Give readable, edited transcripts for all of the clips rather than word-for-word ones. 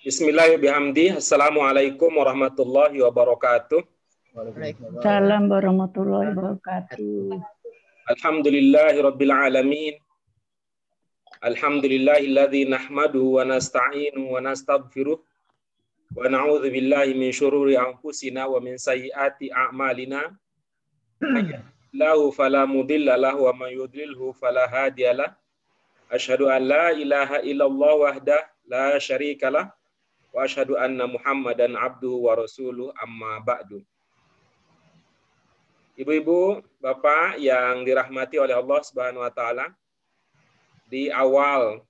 Bismillahirrahmanirrahim. Assalamualaikum warahmatullahi wabarakatuh. Waalaikumsalam warahmatullahi wabarakatuh. Alhamdulillahirabbil alamin. Alhamdulillahilladzi nahmaduhu wa nasta'inuhu wa nastaghfiruh wa na'udzu billahi min syururi anfusina wa min sayyiati a'malina. Lahu fala mudilla lahu wa man yudlilhu fala hadiyalah. Asyhadu an la ilaha illallah wahdah la syarikalah wa asyhadu anna Muhammadan abduhu wa rasuluh amma ba'du. Ibu-ibu, Bapak yang dirahmati oleh Allah Subhanahu wa taala, di awal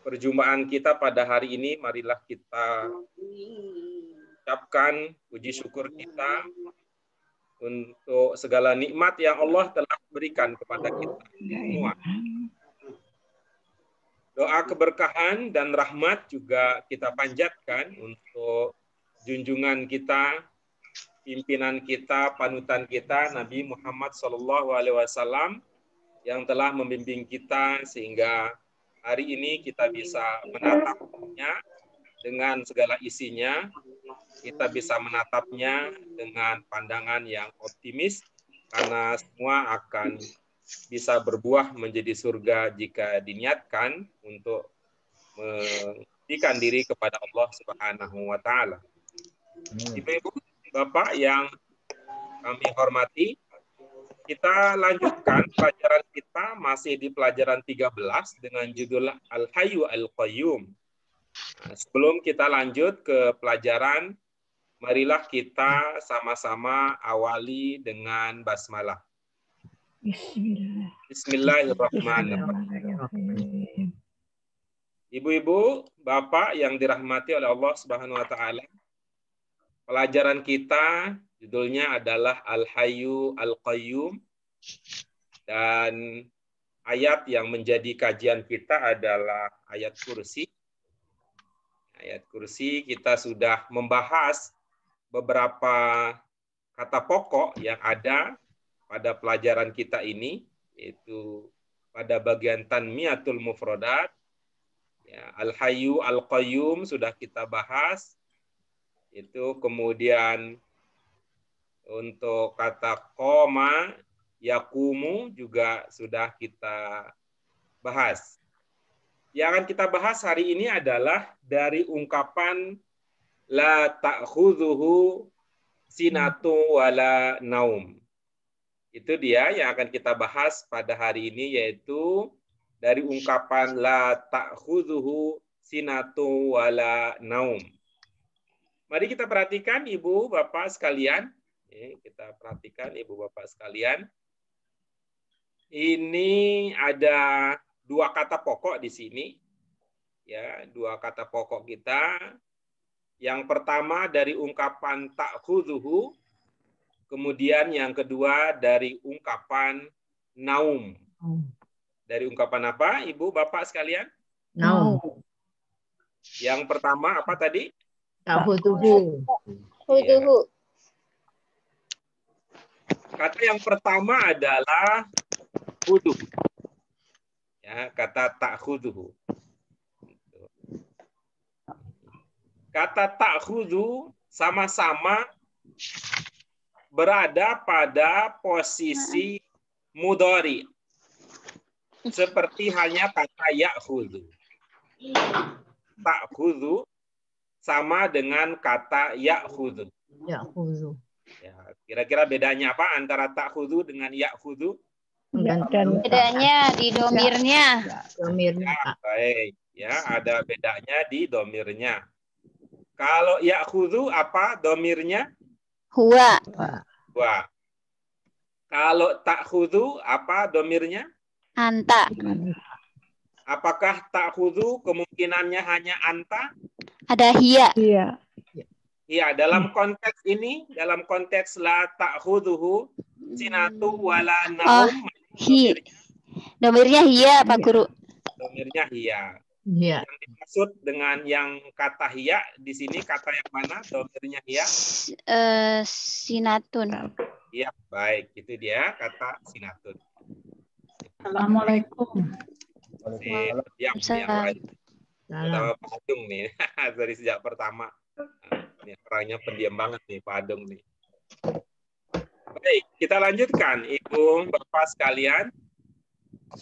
perjumpaan kita pada hari ini, marilah kita ucapkan puji syukur kita untuk segala nikmat yang Allah telah berikan kepada kita semua. Doa keberkahan dan rahmat juga kita panjatkan untuk junjungan kita, pimpinan kita, panutan kita, Nabi Muhammad SAW, yang telah membimbing kita sehingga hari ini kita bisa menatapnya dengan segala isinya, kita bisa menatapnya dengan pandangan yang optimis, karena semua akan bisa berbuah menjadi surga jika diniatkan untuk mengabdikan diri kepada Allah Subhanahu wa taala. Ibu-ibu, Bapak yang kami hormati, kita lanjutkan pelajaran kita masih di pelajaran 13 dengan judul Al-Hayyu Al-Qayyum. Nah, sebelum kita lanjut ke pelajaran, marilah kita sama-sama awali dengan basmalah. Bismillahirrahmanirrahim. Ibu-ibu, Bapak yang dirahmati oleh Allah Subhanahu wa taala, pelajaran kita judulnya adalah Al-Hayyu Al-Qayyum, dan ayat yang menjadi kajian kita adalah ayat kursi. Ayat kursi kita sudah membahas beberapa kata pokok yang ada pada pelajaran kita ini, yaitu pada bagian tanmiyatul mufradat. Ya, Al-Hayyu Al-Qayyum sudah kita bahas. Itu kemudian untuk kata qoma, yakumu juga sudah kita bahas. Yang akan kita bahas hari ini adalah dari ungkapan la ta'khudhuhu sinatu wala naum. Itu dia yang akan kita bahas pada hari ini, yaitu dari ungkapan la ta'khudhuhu sinatu wala naum. Mari kita perhatikan Ibu Bapak sekalian. Kita perhatikan Ibu Bapak sekalian. Ini ada dua kata pokok di sini. Ya, dua kata pokok kita. Yang pertama dari ungkapan ta'khudhuhu, kemudian yang kedua dari ungkapan naum. Dari ungkapan apa, Ibu Bapak sekalian? Naum. Yang pertama apa tadi? Ta'khudhuhu. Ya. Kata yang pertama adalah khudu. Ya, kata ta'khudhuhu. Kata ta'khudhu sama-sama berada pada posisi mudhari. Seperti hanya kata ya'khudhu. Ta'khudhu sama dengan kata ya'khudhu. Ya'khudhu. Ya, kira-kira bedanya apa antara ta'khudhu dengan ya'khudhu? Bedanya di domirnya. Domirnya. Ya, baik. Ya, ada bedanya di domirnya. Kalau ya'khudhu apa domirnya? Huwa. Wah. Kalau ta'khudhu apa domirnya? Anta. Apakah ta'khudhu kemungkinannya hanya anta? Ada hiya. Iya. Iya, dalam konteks ini, dalam konteks la ta'khudhuhu sinatu wala naum, Domirnya hiya, Pak Guru. domirnya hiya. Iya. Yang dimaksud dengan yang kata hiya di sini kata yang mana domirnya hiya? Sinatun. Iya, baik. Itu dia kata sinatun. Assalamualaikum. Yang lain. Pertama Pak Adung nih. Dari sejak pertama. Ini orangnya pendiam banget nih Pak Adung nih. Baik, kita lanjutkan Ibu Bapak sekalian.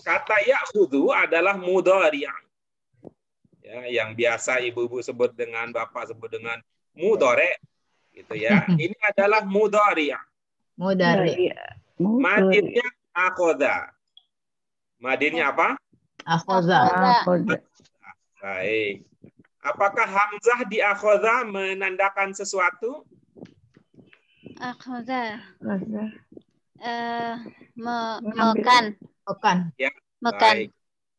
Kata ya'khudhu adalah mudhari'. Ya, yang biasa ibu-ibu sebut dengan bapak sebut dengan mudhari' gitu ya. Ini adalah mudhari'. Mudari. Madinnya akhoda. Madinnya apa? Akhoza. Akhoda. Baik. Apakah hamzah di akhoda menandakan sesuatu? Akhoda. Mengambil. Makan. Bukan. Ya. Makan. Baik.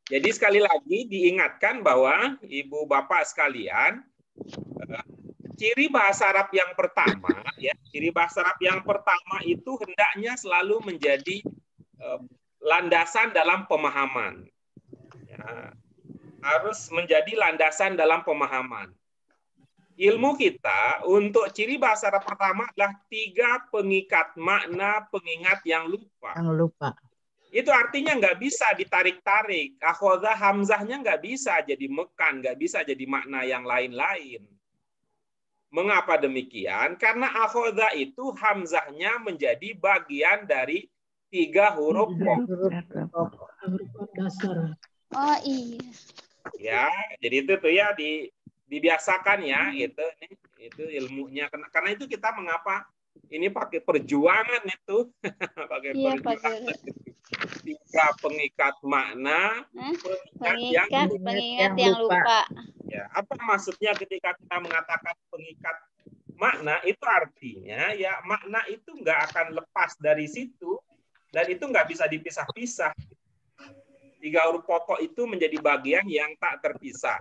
Jadi sekali lagi diingatkan bahwa ibu bapak sekalian, ciri bahasa Arab yang pertama, ya, ciri bahasa Arab yang pertama itu hendaknya selalu menjadi landasan dalam pemahaman. Ya, harus menjadi landasan dalam pemahaman. Ilmu kita untuk ciri bahasa Arab pertama adalah 3 pengikat makna pengingat yang lupa. Yang lupa. Itu artinya nggak bisa ditarik-tarik. Akhoda hamzahnya nggak bisa jadi mekan, nggak bisa jadi makna yang lain-lain. Mengapa demikian? Karena akhoda itu hamzahnya menjadi bagian dari 3 huruf pokok. Huruf dasar. Oh iya. Ya, jadi itu tuh ya dibiasakan ya itu ilmunya. Karena itu kita mengapa ini pakai perjuangan itu, pakai perjuangan. 3 pengikat makna, pengingat yang lupa. Ya, apa maksudnya ketika kita mengatakan pengikat makna? Itu artinya ya makna itu nggak akan lepas dari situ dan itu nggak bisa dipisah-pisah. 3 huruf pokok itu menjadi bagian yang tak terpisah.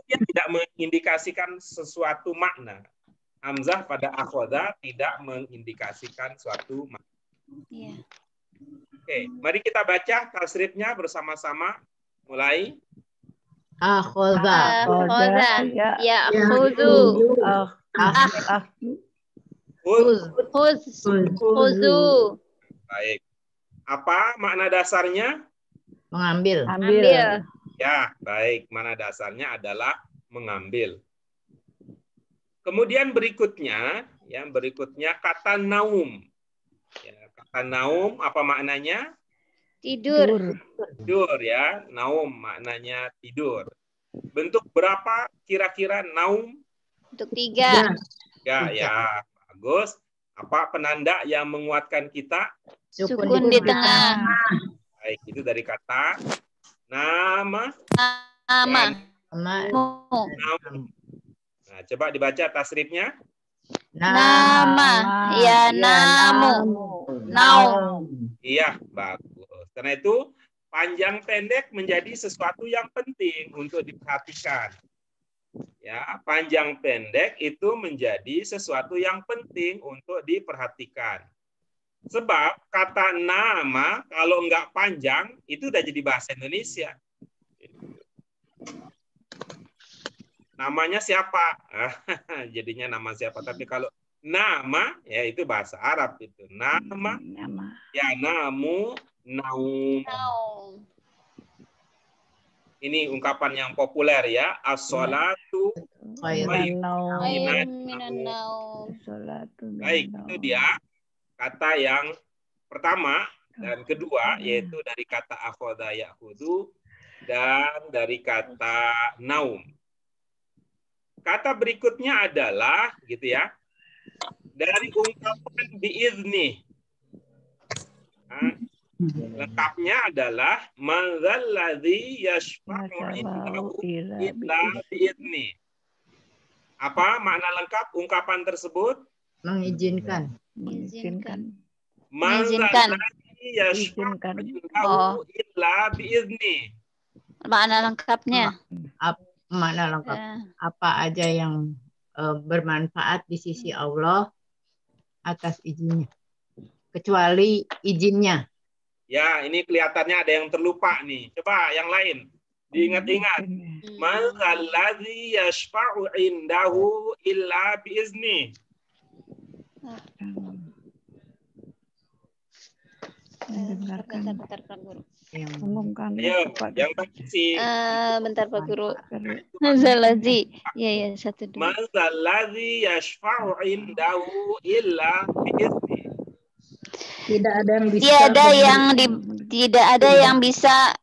Dia tidak mengindikasikan sesuatu makna. Hamzah pada akhoda tidak mengindikasikan suatu makna. Iya. Oke, mari kita baca tasrifnya bersama-sama. Mulai. Akhoza. Akhoda. Ya. Ya'khudhu. Khuzu. Baik. Apa makna dasarnya? Mengambil. Ambil. Ya, baik. Makna dasarnya adalah mengambil. Kemudian berikutnya kata naum. Ya, kata naum apa maknanya? Tidur. Tidur ya. Naum maknanya tidur. Bentuk berapa kira-kira naum? Untuk 3. Ya, bagus. Apa penanda yang menguatkan kita? Sukun di tengah. Baik, itu dari kata nama. Nama. Naum. Nah, coba dibaca tasrifnya. Nama. Ya namu. Naum. Iya, bagus. Karena itu panjang pendek menjadi sesuatu yang penting untuk diperhatikan. Ya, panjang pendek itu menjadi sesuatu yang penting untuk diperhatikan. Sebab kata nama kalau enggak panjang itu udah jadi bahasa Indonesia. Namanya siapa? Jadinya nama siapa. Tapi kalau nama ya itu bahasa Arab itu. Nama. Ya namu, naum. Ini ungkapan yang populer ya. As-sholatu Khairun minan naum. Baik, itu dia kata yang pertama dan kedua yaitu dari kata akhoda ya'khudhu dan dari kata naum. Kata berikutnya adalah gitu ya. Dari ungkapan biizni. Lengkapnya adalah man dzalladzi yashfa'u indahu illa biizni. Apa makna lengkap ungkapan tersebut? Mengizinkan. Man dzalladzi yashfa'u indahu illa biizni. Makna lengkapnya. Makna lengkap. Apa aja yang bermanfaat di sisi Allah atas izinnya. Kecuali izinnya. Ya, ini kelihatannya ada yang terlupa nih. Coba yang lain. Diingat-ingat. Man dzalladzi yashfa'u indahu illa biizni. Bentar, Pak Guru. Umumkan Ayo, kepada yang tadi Bentar Pak Guru. Zalazi. Ya, satu dulu. man zalladzi yashfa'u indahu illa bi'izni. Tidak ada yang bisa Tidak ada yang bisa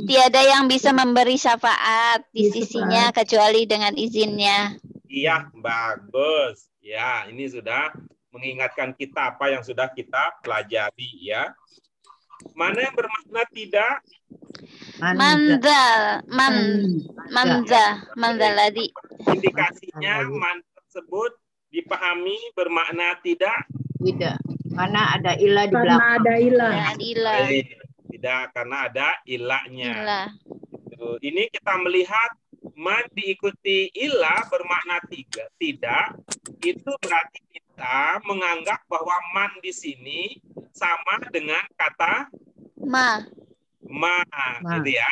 tiada yang bisa memberi syafaat di sisinya kecuali dengan izinnya. Iya, bagus. Ya, ini sudah mengingatkan kita apa yang sudah kita pelajari ya. Mana yang bermakna tidak? Manzaladi. Indikasinya man tersebut dipahami bermakna tidak? Tidak. Karena ada ilah di belakang. karena ada ilah. Tidak, karena ada ilahnya. Ilah. Ini kita melihat man diikuti ilah bermakna tidak. Itu berarti kita menganggap bahwa man di sini sama dengan kata ma, gitu ya.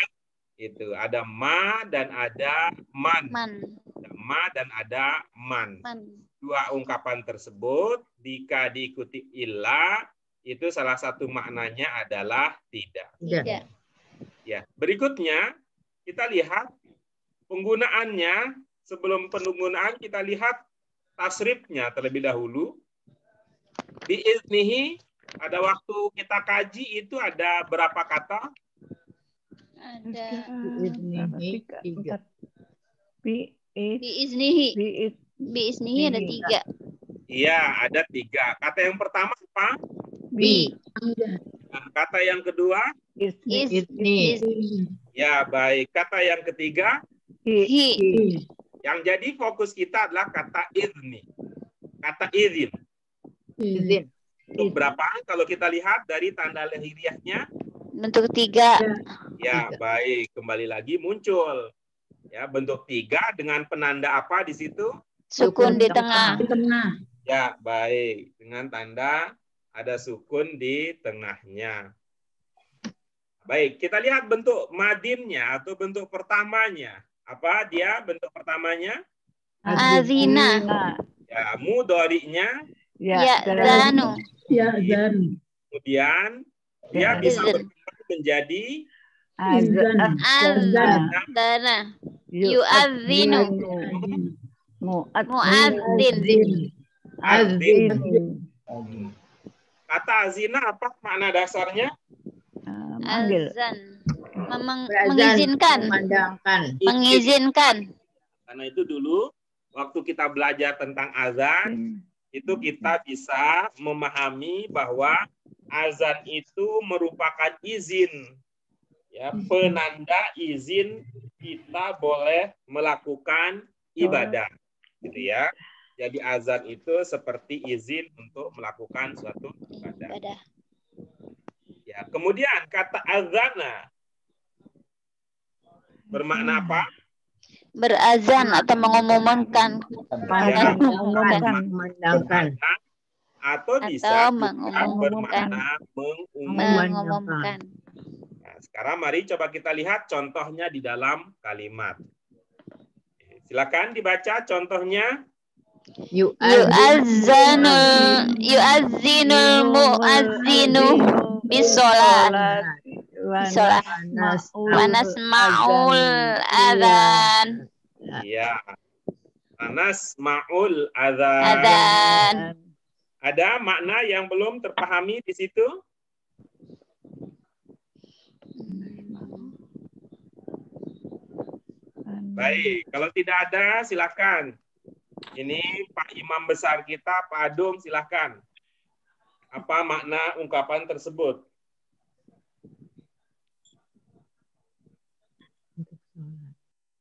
Itu ada ma dan ada man. Ada ma dan ada man. Dua ungkapan tersebut jika diikuti ilah itu salah satu maknanya adalah tidak. Tidak. Ya, berikutnya kita lihat penggunaannya. Sebelum penggunaan kita lihat tasrifnya terlebih dahulu. Biiznihi, pada waktu kita kaji itu ada berapa kata? Ada Tiga. biiznihi. Biiznihi ada 3. Iya, ada 3. Kata yang pertama apa? Bi. Nah, kata yang kedua? Izni. Ya, baik. Kata yang ketiga? Hi. Yang jadi fokus kita adalah kata izni. Kata izin. Izin. Untuk berapa? Kalau kita lihat dari tanda lahiriahnya? Bentuk 3. Ya, baik. Kembali lagi muncul. Ya, bentuk 3 dengan penanda apa di situ? Sukun di tengah. Di tengah. Ya, baik. Dengan tanda ada sukun di tengahnya. Baik, kita lihat bentuk madinnya atau bentuk pertamanya. Apa dia bentuk pertamanya? Azina. Ya, mudhari'nya Ya, zanu. Ya, dan kemudian dia bisa berubah menjadi izan. Azana. Yu'adzinu. Mu'adzin. azin. Kata azina apa makna dasarnya? Azan. Mengizinkan. Mengizinkan. Karena itu dulu waktu kita belajar tentang azan, itu kita bisa memahami bahwa azan itu merupakan izin, ya, penanda izin kita boleh melakukan ibadah, gitu ya. Jadi azan itu seperti izin untuk melakukan suatu ibadah. Ya, kemudian kata azana bermakna apa? Berazan atau mengumumkan. Mengumandangkan. Atau bisa mengumumkan. bermakna Mengumumkan. Nah, sekarang mari coba kita lihat contohnya di dalam kalimat. Silakan dibaca contohnya. Yu'azzinul mu'azzinu bisolat. Wanasma'ul adzan. Iya. Wanasma'ul adzan. Ada makna yang belum terpahami di situ? Baik, kalau tidak ada silakan. Ini Pak Imam besar kita, Pak Adung, silakan. Apa makna ungkapan tersebut?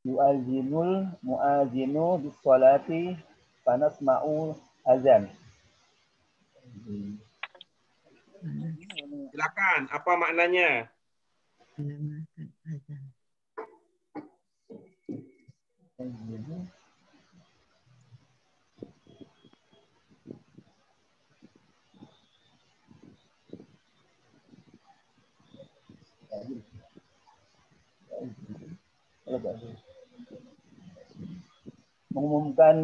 Yu'azinul mu'azinu bis-sholati fanasma'u azan. Silakan, apa maknanya? Mengumumkan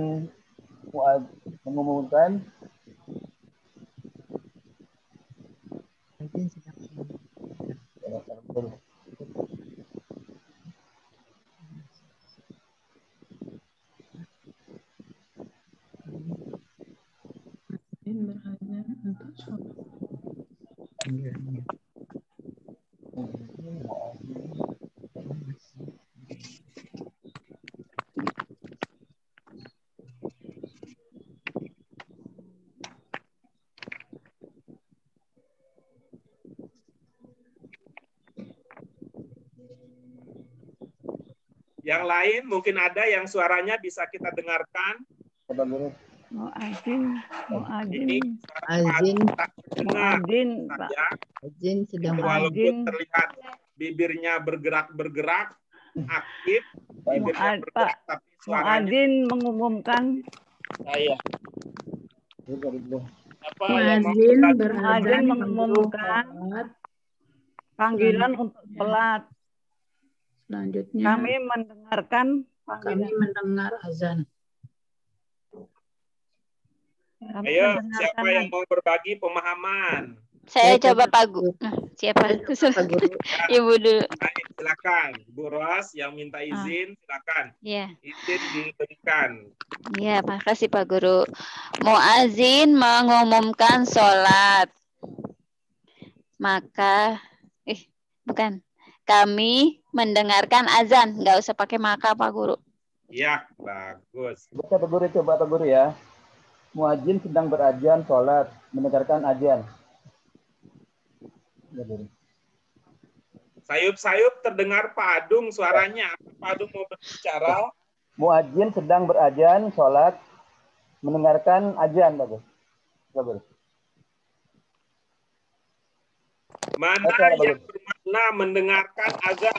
berazan untuk sholat. Yang lain mungkin ada yang suaranya bisa kita dengarkan. Apa guru? Muadzin, Ini muadzin, Azin, tak dengar muadzin, Pak. saya. azin sedang Walaupun terlihat bibirnya bergerak-bergerak, aktif, bibirnya Muad- bergerak, Pak. tapi suaranya Muadzin mengumumkan, saya. Apa yang mau Muadzin berbagi? berazan Muadzin untuk mengumumkan sholat. panggilan untuk sholat. Selanjutnya Kami mendengarkan kami panggilan. mendengar azan. Kami Ayo, mendengarkan siapa yang mau berbagi pemahaman? Saya coba Pak Guru. Siapa? Pak Guru. Ibu dulu. Baik, silakan. Bu Ros yang minta izin, silakan. Ya. Izin diberikan. Ya, makasih Pak Guru. Muazin mengumumkan sholat. Maka, bukan. Kami mendengarkan azan. Nggak usah pakai maka Pak Guru. Ya, bagus. Baca Pak Guru, coba Pak Guru ya. Muadzin sedang berazan sholat, mendengarkan azan. Ya, Guru. Sayup-sayup terdengar Pak Adung suaranya. Pak Adung mau berbicara. Muadzin sedang berazan sholat, mendengarkan azan, Pak Guru. Pak Guru. Mana Baca, Pak yang Guru. bermakna mendengarkan azan?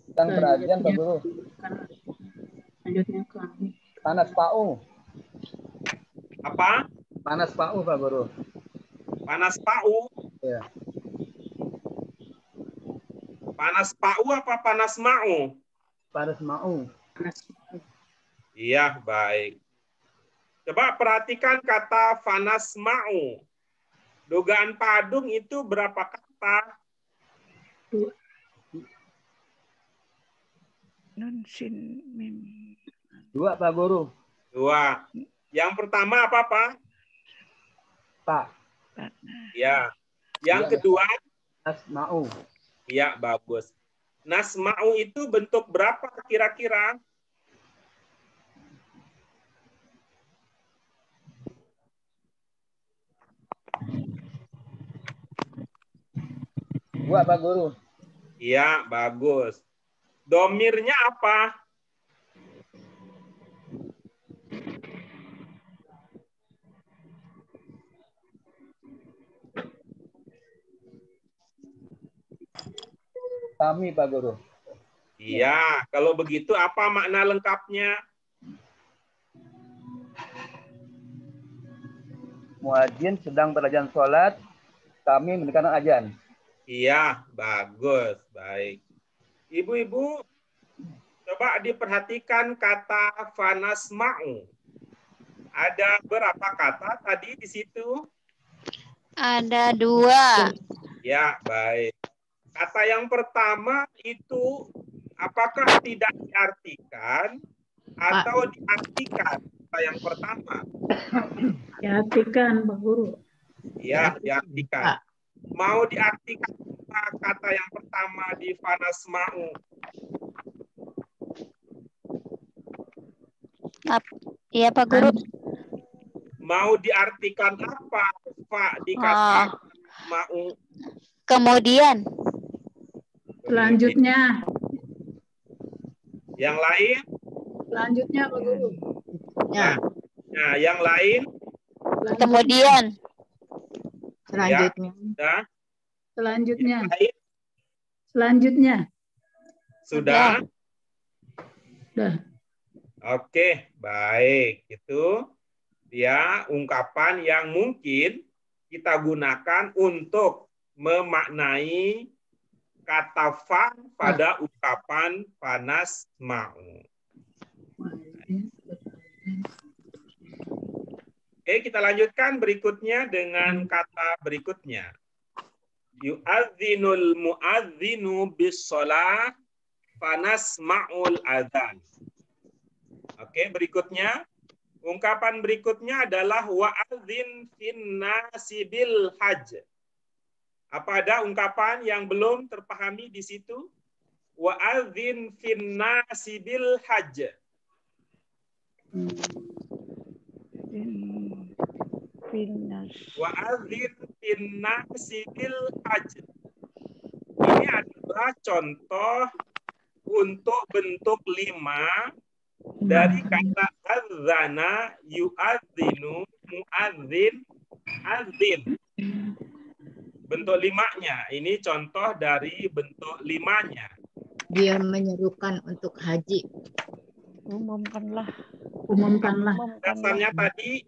Sedang berazan, Pak Guru. Selanjutnya kami. Panas pau. Apa? Panas pau, Pak Guru. Panas pau? Ya. Panas pau apa panas mau? Panas mau. Iya, baik. Coba perhatikan kata panas mau. Dugaan Pak Adung itu berapa kata? Nun sin mim. 2, Pak Guru. 2. Yang pertama apa, Pak? Pak. Ya. Yang Ya. kedua? Panas mau. Ya, bagus. Nasma'u itu bentuk berapa kira-kira? Dua, Pak Guru. Iya, bagus. Domirnya apa? Kami, Pak Guru. Iya, kalau begitu apa makna lengkapnya? Muadzin sedang berazan sholat, kami mendengarkan azan. Iya, bagus. Baik. Ibu-ibu, coba diperhatikan kata fanasma'u. Ada berapa kata tadi di situ? Ada 2. Ya, baik. Kata yang pertama itu apakah tidak diartikan atau diartikan? Kata yang pertama. Diartikan, Pak Guru. Ya, diartikan. Mau diartikan kata yang pertama di fanasma'u? Iya Pak Guru. Mau diartikan apa, Pak, di kata mau? Kemudian. Selanjutnya. Yang lain? Selanjutnya, Pak Guru. Nah, yang lain? Kemudian. selanjutnya. Sudah? Selanjutnya. Yang lain? Selanjutnya. Sudah? Sudah. Oke, baik. Itu dia ungkapan yang mungkin kita gunakan untuk memaknai kata fa pada ungkapan panas mau. Oke, kita lanjutkan berikutnya dengan kata berikutnya. Yu'adzinul mu'adzinu bis shalah fanasma'ul adzan. Oke, berikutnya Ungkapan berikutnya adalah wa'adzin finnasi bil hajj. Apa ada ungkapan yang belum terpahami di situ? Wa'adzin finnasi bil hajj. Wa'adzin finnasi bil hajj. Ini adalah contoh untuk bentuk 5 dari kata adzana, yu'adzinu, mu'adzin, adzin. Bentuk 5-nya. Ini contoh dari bentuk 5-nya. Dia menyerukan untuk haji. Umumkanlah. Umumkanlah. Dasarnya tadi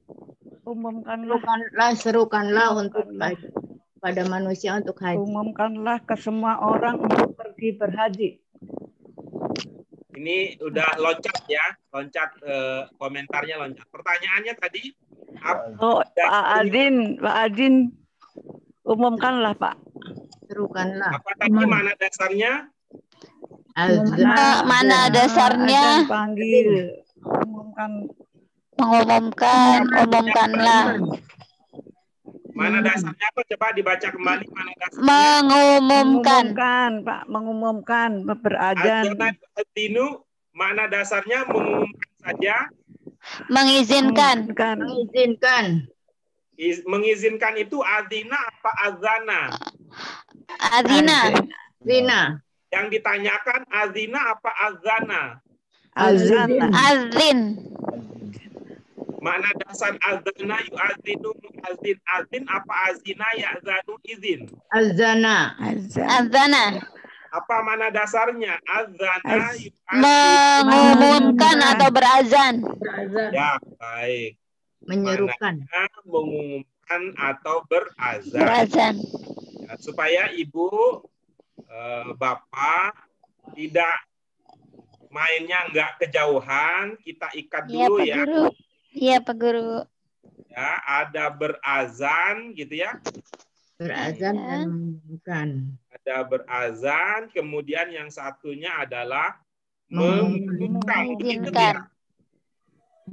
Umumkanlah. Serukanlah untuk haji. Pada manusia untuk haji. Umumkanlah ke semua orang untuk pergi berhaji. ini udah loncat ya, loncat komentarnya loncat. Pertanyaannya tadi Oh, Pak Adin, umumkanlah Pak. Serukanlah. apa tadi mana dasarnya? Mana dasarnya? Azan panggil. Umumkanlah. Mana dasarnya apa? Coba dibaca kembali mana dasarnya. Mengumumkan. Pak, mengumumkan berazan. Azanu, mana dasarnya mengumumkan saja. Mengizinkan. Mengizinkan. Mengizinkan itu azina apa azana? Azina. Zina. Yang ditanyakan azina apa azana? Azin. Makna dasar azana yu'azinu mu'azin. Azin apa azina ya'zanu izin? Azana. Azana. Apa mana dasarnya? Azana Mengumumkan atau berazan. Berazan. Ya, baik. Menyerukan. Mananya mengumumkan atau berazan. Berazan. Ya, supaya ibu, bapak tidak mainnya nggak kejauhan, kita ikat Iya, dulu Pak ya. Guru. Iya, Pak Guru. Ya, ada berazan gitu ya. Berazan dan mengumumkan. Ada berazan, kemudian yang satunya adalah Mengumumkan. mengumumkan. Begitu Mengizinkan. ya.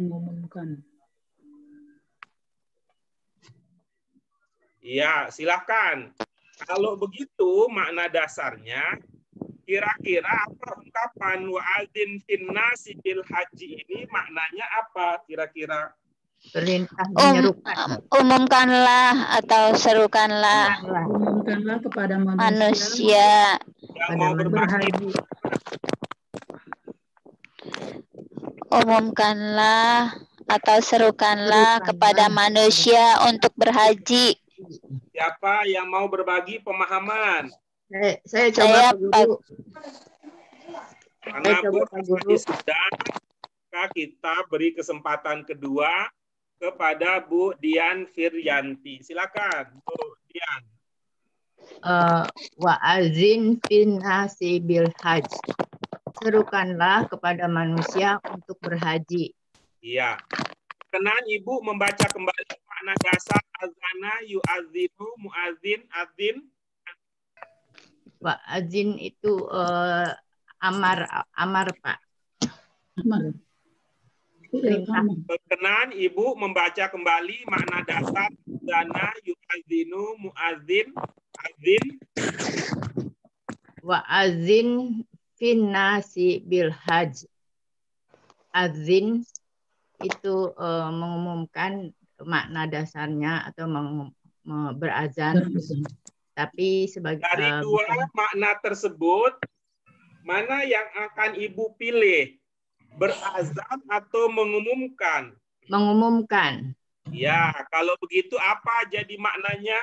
Mengumumkan. Iya, silakan. Kalau begitu makna dasarnya, kira-kira apa ungkapan wa'adzin finnasi bil haji ini maknanya apa kira-kira? Perintah menyerukan. Umumkanlah atau serukanlah Umumkanlah kepada manusia manusia. Yang mau berbagi. Umumkanlah atau serukanlah kepada manusia untuk berhaji. Siapa yang mau berbagi pemahaman? Saya coba Pak Guru. Karena coba, Pak Guru. sudah, maka kita beri kesempatan kedua kepada Bu Dian Firyanti. Silakan, Bu Dian. Wa'azin finnasi bil hajj. Serukanlah kepada manusia untuk berhaji. Iya. Kenan Ibu membaca kembali makna dasar azana, yu'azinu, mu'azin, azin. Wa'azin itu amar Pak. Amal. Perintah. Berkenan Ibu membaca kembali makna dasar azana, yu'azinu, mu'azin, azin. Wa'azin finnasi bil hajj. Azin itu mengumumkan makna dasarnya atau berazan. Tapi sebagai Dari dua makna tersebut, mana yang akan Ibu pilih? Berazan atau mengumumkan? mengumumkan. Ya, kalau begitu apa jadi maknanya?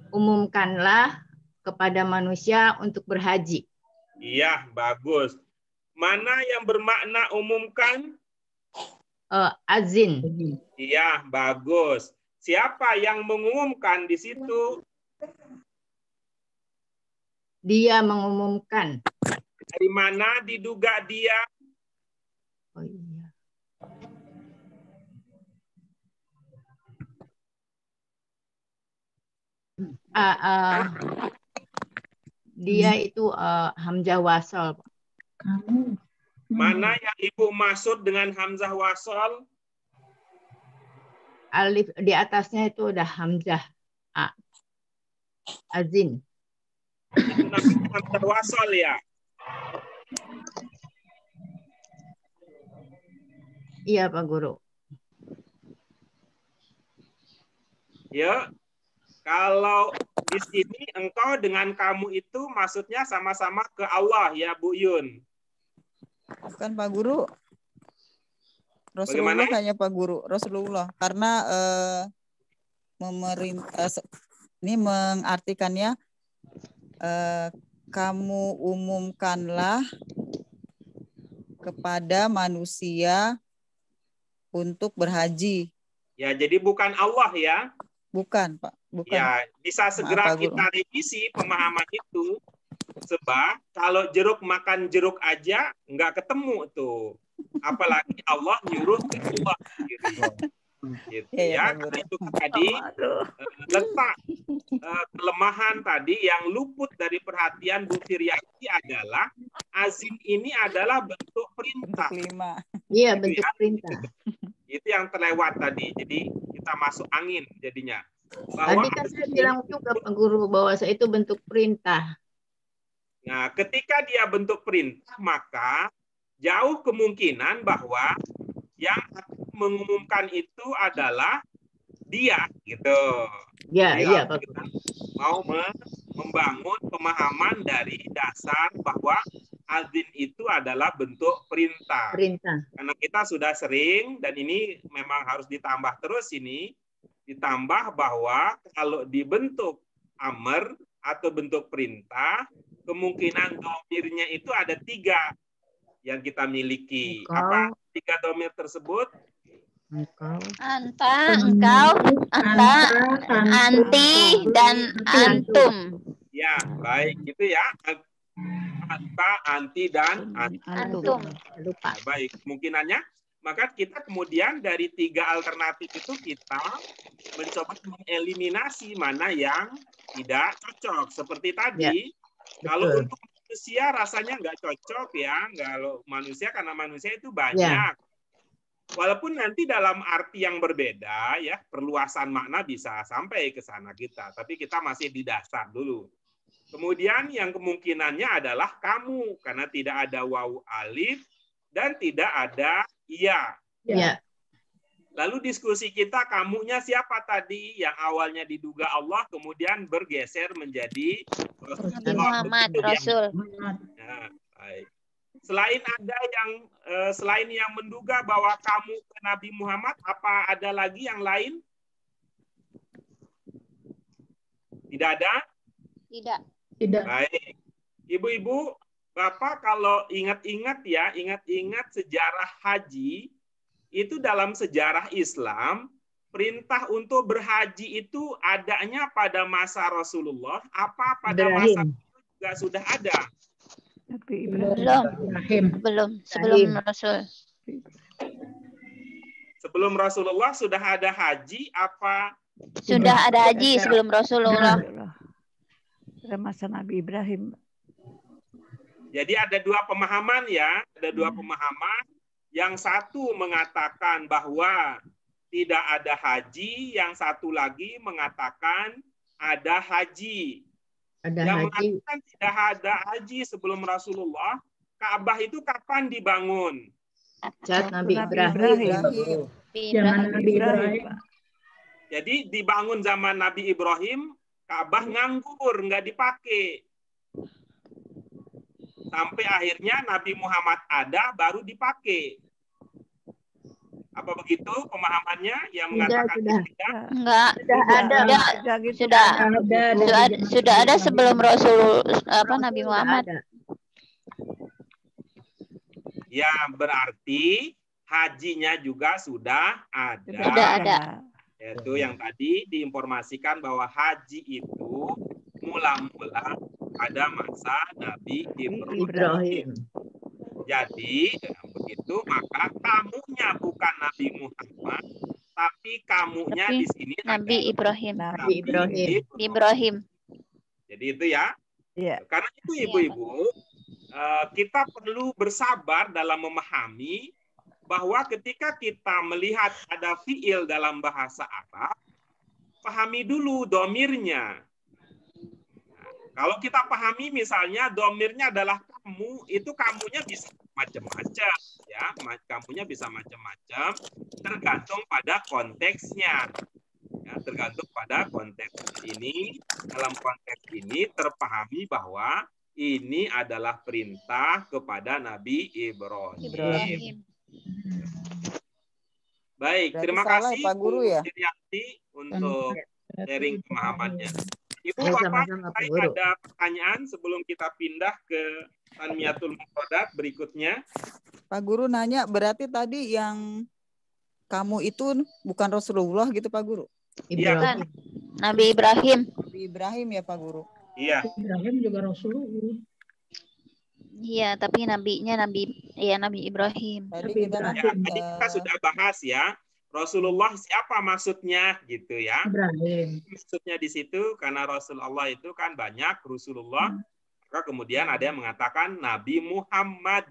Umumkanlah kepada manusia untuk berhaji. Iya, bagus. Mana yang bermakna umumkan? Azin. Iya, bagus. Siapa yang mengumumkan di situ? Dia mengumumkan. Dari mana diduga dia? Oh iya. Dia itu hamzah wasal. Kamu. Mana yang Ibu maksud dengan hamzah wasal? Alif di atasnya itu udah hamzah. Azin. Itu namanya hamzah wasal ya. Iya Pak Guru. Ya, kalau di sini engkau dengan kamu itu maksudnya sama-sama ke Allah ya Bu Yun. Bukan Pak Guru. Rasulullah Bagaimana? hanya Pak Guru. Rasulullah. Karena ini mengartikannya kamu umumkanlah kepada manusia untuk berhaji. Ya, jadi bukan Allah ya. Bukan, Pak. Bukan. Ya, bisa segera Maaf, Pak Guru. kita revisi pemahaman itu. Sebab kalau jeruk makan jeruk aja nggak ketemu tuh. Apalagi Allah nyuruh ke Allah. Gitu ya. Pak Guru. Itu tadi letak kelemahan tadi yang luput dari perhatian Bu Firyati adalah azim ini adalah bentuk perintah. Bentuk 5. Iya, bentuk perintah. Itu yang terlewat tadi. Jadi kita masuk angin jadinya. Bahwa Tadi kan saya bilang juga Pak Guru bahwa itu bentuk perintah. Nah, ketika dia bentuk perintah, maka jauh kemungkinan bahwa yang mengumumkan itu adalah dia, gitu. Ya, Jadi iya kalau Pak kita Guru. mau membangun pemahaman dari dasar bahwa azin itu adalah bentuk perintah. Perintah. Karena kita sudah sering, dan ini memang harus ditambah terus ini, ditambah bahwa kalau dibentuk amr atau bentuk perintah, kemungkinan domirnya itu ada 3 yang kita miliki. Engkau. Apa 3 domir tersebut? Engkau. Anta, engkau, anta, anti, dan antum. Ya, baik. Itu ya. Anta, anti, dan Antum. Lupa. baik. Kemungkinannya, maka kita kemudian dari 3 alternatif itu kita mencoba mengeliminasi mana yang tidak cocok. Seperti tadi, kalau betul. untuk manusia rasanya nggak cocok ya. Kalau manusia, karena manusia itu banyak. Ya. Walaupun nanti dalam arti yang berbeda ya, perluasan makna bisa sampai ke sana kita. Tapi kita masih di dasar dulu. Kemudian yang kemungkinannya adalah kamu, karena tidak ada wawu alif dan tidak ada iya. Ya. Lalu diskusi kita, kamunya siapa tadi? Yang awalnya diduga Allah, kemudian bergeser menjadi Nabi Muhammad, Rasul. Nah, baik. Selain yang menduga bahwa kamu ke Nabi Muhammad, apa ada lagi yang lain? Tidak ada? Tidak. Tidak. Baik. Ibu-ibu, Bapak kalau ingat-ingat ya, ingat-ingat sejarah haji, itu dalam sejarah Islam, perintah untuk berhaji itu adanya pada masa Rasulullah, apa pada masa Ibrahim. itu juga sudah ada? Belum. Sebelum Rasul. Sebelum Rasulullah sudah ada haji, apa? Sudah ada haji sebelum Rasulullah. Pada masa Nabi Ibrahim. Jadi ada 2 pemahaman ya, ada 2 pemahaman. Yang satu mengatakan bahwa tidak ada haji, yang satu lagi mengatakan ada haji. Yang mengatakan tidak ada haji sebelum Rasulullah, Ka'bah itu kapan dibangun? Saat Nabi Ibrahim. Zaman Nabi Ibrahim. Jadi dibangun zaman Nabi Ibrahim, Ka'bah nganggur, nggak dipakai. Sampai akhirnya Nabi Muhammad ada, baru dipakai. Apa begitu pemahamannya yang mengatakan tidak? Enggak. Sudah ada sebelum Rasul Nabi Muhammad. Ya, berarti hajinya juga sudah ada. Sudah ada. Yaitu yang tadi diinformasikan bahwa haji itu mula-mula pada masa Nabi Ibrahim. Jadi dengan begitu maka kamunya bukan Nabi Muhammad, tapi kamunya di sini Nabi Ibrahim. Ibrahim. Jadi itu ya. Yeah. Karena itu ibu-ibu, kita perlu bersabar dalam memahami bahwa ketika kita melihat ada fiil dalam bahasa Arab, pahami dulu domirnya. Nah, kalau kita pahami misalnya domirnya adalah kamu, itu kamunya bisa macam-macam, ya, kamunya bisa macam-macam, tergantung pada konteksnya. Ya, tergantung pada konteks ini. Dalam konteks ini terpahami bahwa ini adalah perintah kepada Nabi Ibrahim. Baik, Berarti terima salah kasih ya, Pak Guru ya? Bu Suryati untuk sharing pemahamannya. Ibu Ya, Bapak, sama-sama, Pak Guru. ada pertanyaan sebelum kita pindah ke Tanmiyatul Mufradat berikutnya? Pak Guru nanya, berarti tadi yang kamu itu bukan Rasulullah gitu Pak Guru? Ibrahim. Nabi Ibrahim. Nabi Ibrahim ya Pak Guru? Iya. Ibrahim juga Rasulullah. Iya, tapi nabinya Nabi Ibrahim. Tadi Nabi kita Ya, tadi kita sudah bahas ya. Rasulullah siapa maksudnya gitu ya. Ibrahim. Maksudnya di situ karena Rasulullah itu kan banyak Rasulullah. Maka kemudian ada yang mengatakan Nabi Muhammad.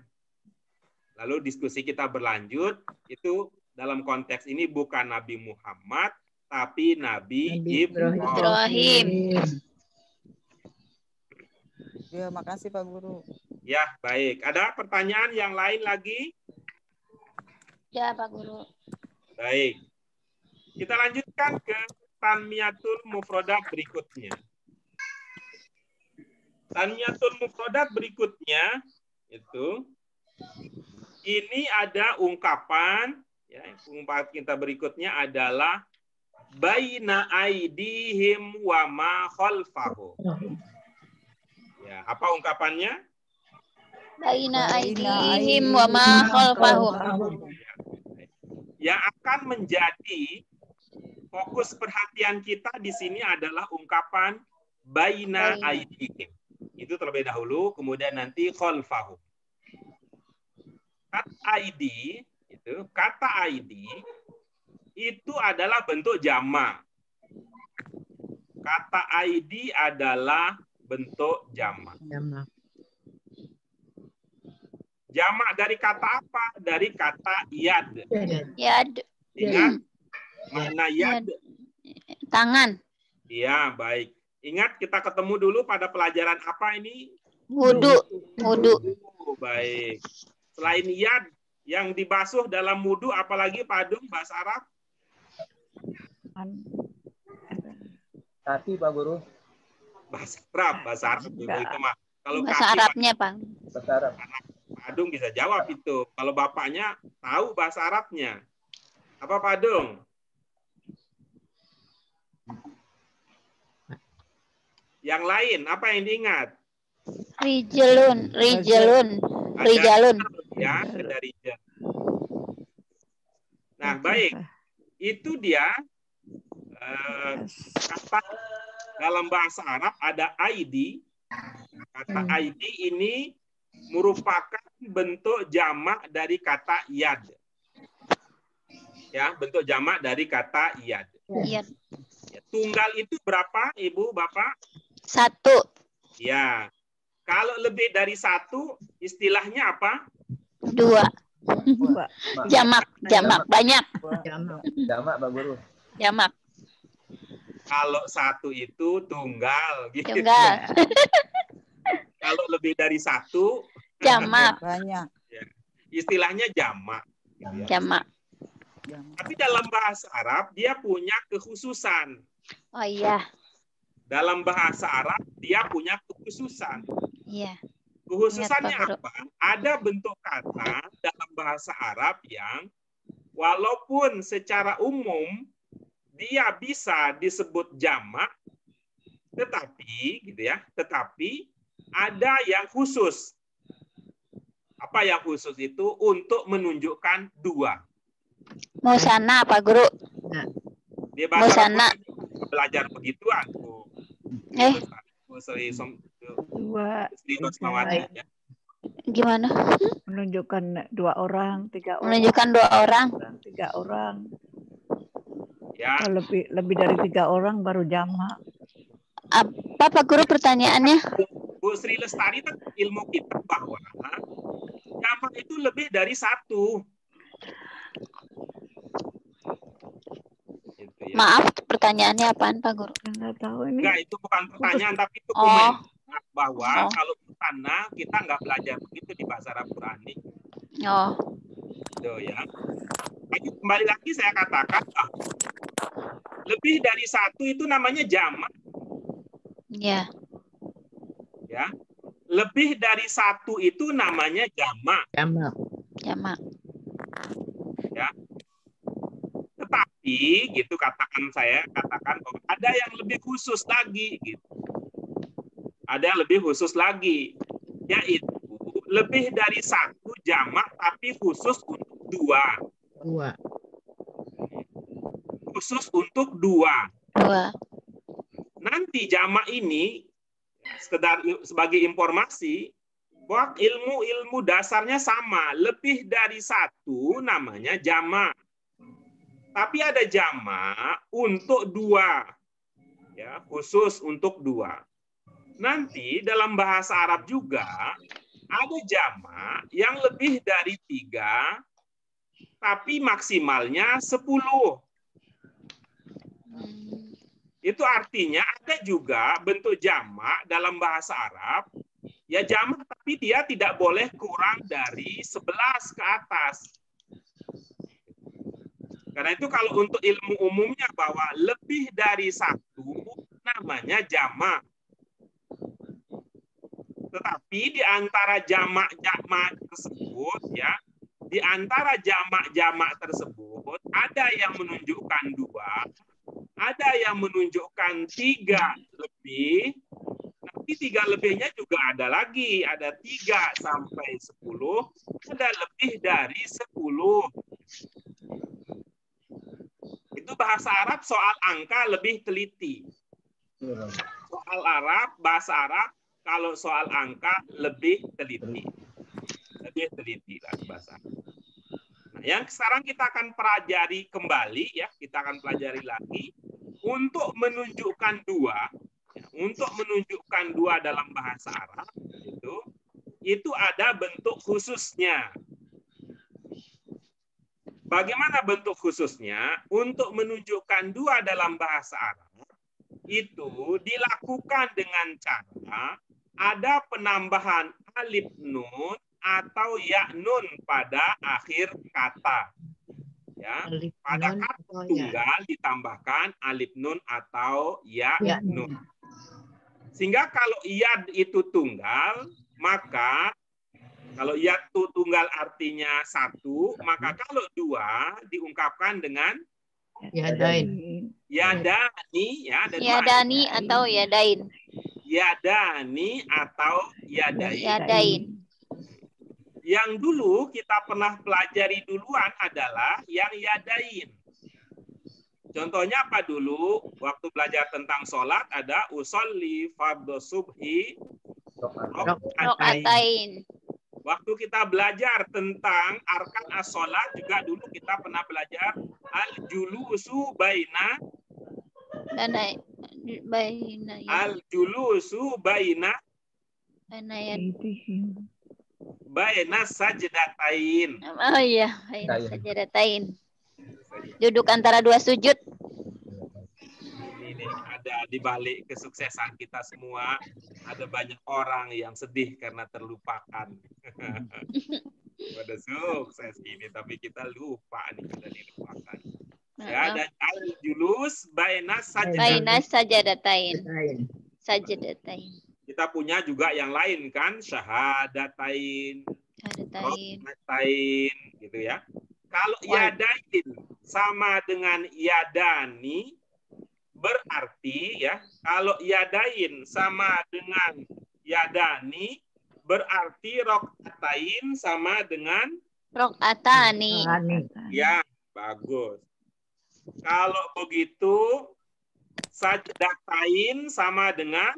Lalu diskusi kita berlanjut, itu dalam konteks ini bukan Nabi Muhammad, tapi Nabi Ibrahim. Ya, makasih Pak Guru. Ya, baik. Ada pertanyaan yang lain lagi? Ya, Pak Guru. Baik. Kita lanjutkan ke Tanmiyatul Mufradat berikutnya. Tanmiyatul Mufradat berikutnya itu ini ada ungkapan ya, ungkapan kita berikutnya adalah baina aidihim wa ma khalfahu. Ya, apa ungkapannya? Baina aidihim wa ma khalfahum. Yang akan menjadi fokus perhatian kita di sini adalah ungkapan baina aidihim. Itu terlebih dahulu, kemudian nanti khalfahum. Kata ID itu adalah bentuk jamak. Kata ID adalah bentuk jamak. Jamak dari kata apa? Dari kata yad. Yad. Ingat makna yad? Tangan. Iya, baik. Ingat kita ketemu dulu pada pelajaran apa ini? Wudu. Baik. Selain yad, yang dibasuh dalam wudu apalagi Pak Adung bahasa Arab? Kaki Pak Guru. Bahasa Arab itu mah. Kalau Bahasa kaki, Arabnya, Pak. Bahasa Arab. Pak Adung bisa jawab itu. Kalau bapaknya tahu bahasa Arabnya. Apa Pak Adung? Yang lain, apa yang diingat? Rijalun. Ya, dari rijal. Nah, baik. Itu dia kata dalam bahasa Arab ada ID. Kata ID ini merupakan bentuk jamak dari kata yad. Ya, bentuk jamak dari kata yad. Iya. Tunggal itu berapa, Ibu, Bapak? 1. Ya. Kalau lebih dari 1, istilahnya apa? 2. Jamak banyak. Jamak Pak Guru. Jamak. Kalau 1 itu tunggal gitu. Tunggal. Kalau lebih dari 1 Jamak. Banyak. ya, istilahnya jamak. Gitu ya. Jamak. Tapi dalam bahasa Arab dia punya kekhususan. Oh iya. Dalam bahasa Arab dia punya kekhususan. Iya. Kekhususannya Ingat, Pak Guru. apa? Ada bentuk kata dalam bahasa Arab yang walaupun secara umum dia bisa disebut jamak, tetapi gitu ya, tetapi ada yang khusus. Apa yang khusus itu? Untuk menunjukkan 2. Musana, Pak Guru. Di bahasa Musana. Arab belajar begituan. Dua, Ya. Gimana? menunjukkan 2 orang, 3 orang. Menunjukkan 2 orang. 3 orang. Ya, Oh, lebih dari 3 orang baru jamak. Apa Pak Guru pertanyaannya? Bu Sri Lestari kan ilmu kita bahwa jamak itu lebih dari 1. Maaf, pertanyaannya apaan Pak Guru? Nggak tahu ini. Enggak, itu bukan pertanyaan, tapi itu Oh. komen. Bahwa Oh. kalau sana kita nggak belajar begitu di bahasa Arab Qurani. Oh, Gitu ya. Jadi, kembali lagi saya katakan, lebih dari satu itu namanya jamak. ya. Ya. Lebih dari satu itu namanya jamak. Jamak. Jamak. Ya. Tetapi gitu saya katakan bahwa ada yang lebih khusus lagi gitu. Ada yang lebih khusus lagi, yaitu lebih dari satu jamak tapi khusus untuk dua. Dua. Khusus untuk dua. Dua. Nanti jamak ini sekedar sebagai informasi bahwa ilmu dasarnya sama, lebih dari satu namanya jamak. Tapi ada jamak untuk dua, ya, khusus untuk dua. Nanti dalam bahasa Arab juga ada jamak yang lebih dari 3, tapi maksimalnya 10. Itu artinya ada juga bentuk jamak dalam bahasa Arab, ya jamak tapi dia tidak boleh kurang dari 11 ke atas. Karena itu kalau untuk ilmu umumnya bahwa lebih dari satu namanya jamak. Tetapi di antara jamak-jamak tersebut, ya, di antara jamak-jamak tersebut ada yang menunjukkan 2, ada yang menunjukkan 3 lebih, tapi 3 lebihnya juga ada lagi, ada 3 sampai 10, ada lebih dari 10. Itu bahasa Arab soal angka lebih teliti. Soal Arab, bahasa Arab, kalau soal angka lebih teliti. Lebih teliti lah bahasa Arab. Nah, yang sekarang kita akan pelajari kembali, ya, kita akan pelajari lagi untuk menunjukkan 2, ya, untuk menunjukkan 2 dalam bahasa Arab itu ada bentuk khususnya. Bagaimana bentuk khususnya? Untuk menunjukkan 2 dalam bahasa Arab itu dilakukan dengan cara ada penambahan alif nun atau ya nun pada akhir kata. Ya, pada kata tunggal ditambahkan alif nun atau ya nun. Sehingga kalau ya itu tunggal, maka kalau ya itu tunggal artinya 1, maka kalau 2 diungkapkan dengan Yadain. yadani, ya, ada 2. Yadani atau yadain. Yadani atau yadain. Yadain. Yang dulu kita pernah pelajari duluan adalah yang yadain. Contohnya apa dulu? Waktu belajar tentang sholat ada usolli fardhu subhi Rokaatain. Waktu kita belajar tentang arkan as-sholat juga dulu kita pernah belajar al-julusu baina baina sajdatain. Oh iya, baina sajdatain. Duduk antara 2 sujud. Ini ada di balik kesuksesan kita semua, ada banyak orang yang sedih karena terlupakan. Pada sukses ini, tapi kita lupa nih, kita dilupakan. Ya, ada al-julus baina sajdatain. Sajdatain. Kita punya juga yang lain kan, syahadatain, rohmatain, gitu ya. Kalau yadain sama dengan yadani, berarti ya, kalau yadain sama dengan yadani, berarti rokaatain sama dengan rokaatani. Ya, bagus. Kalau begitu, sajdatain sama dengan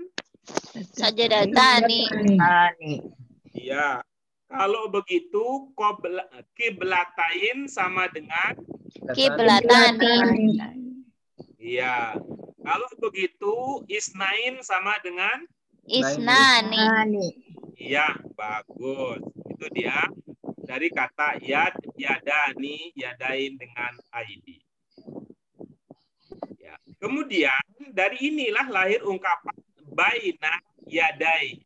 Sajadatani. Iya. Kalau begitu, kiblatain sama dengan Kiblatani. Iya. Kalau begitu, isnain sama dengan Isnani. Iya, bagus. Itu dia dari kata yad, yadani, yadain dengan aidi. Kemudian dari inilah lahir ungkapan baina yadai.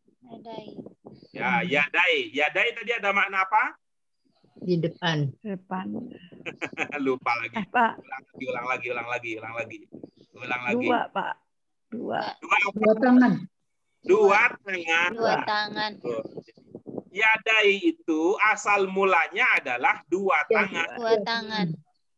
Ya, yadai. Yadai tadi ada makna apa? Di depan. Depan. Lupa lagi. Pak. Ulang lagi. Dua, Pak. Dua. Dua tangan. Dua tangan. Dua tangan. Yadai itu asal mulanya adalah dua tangan. Dua tangan.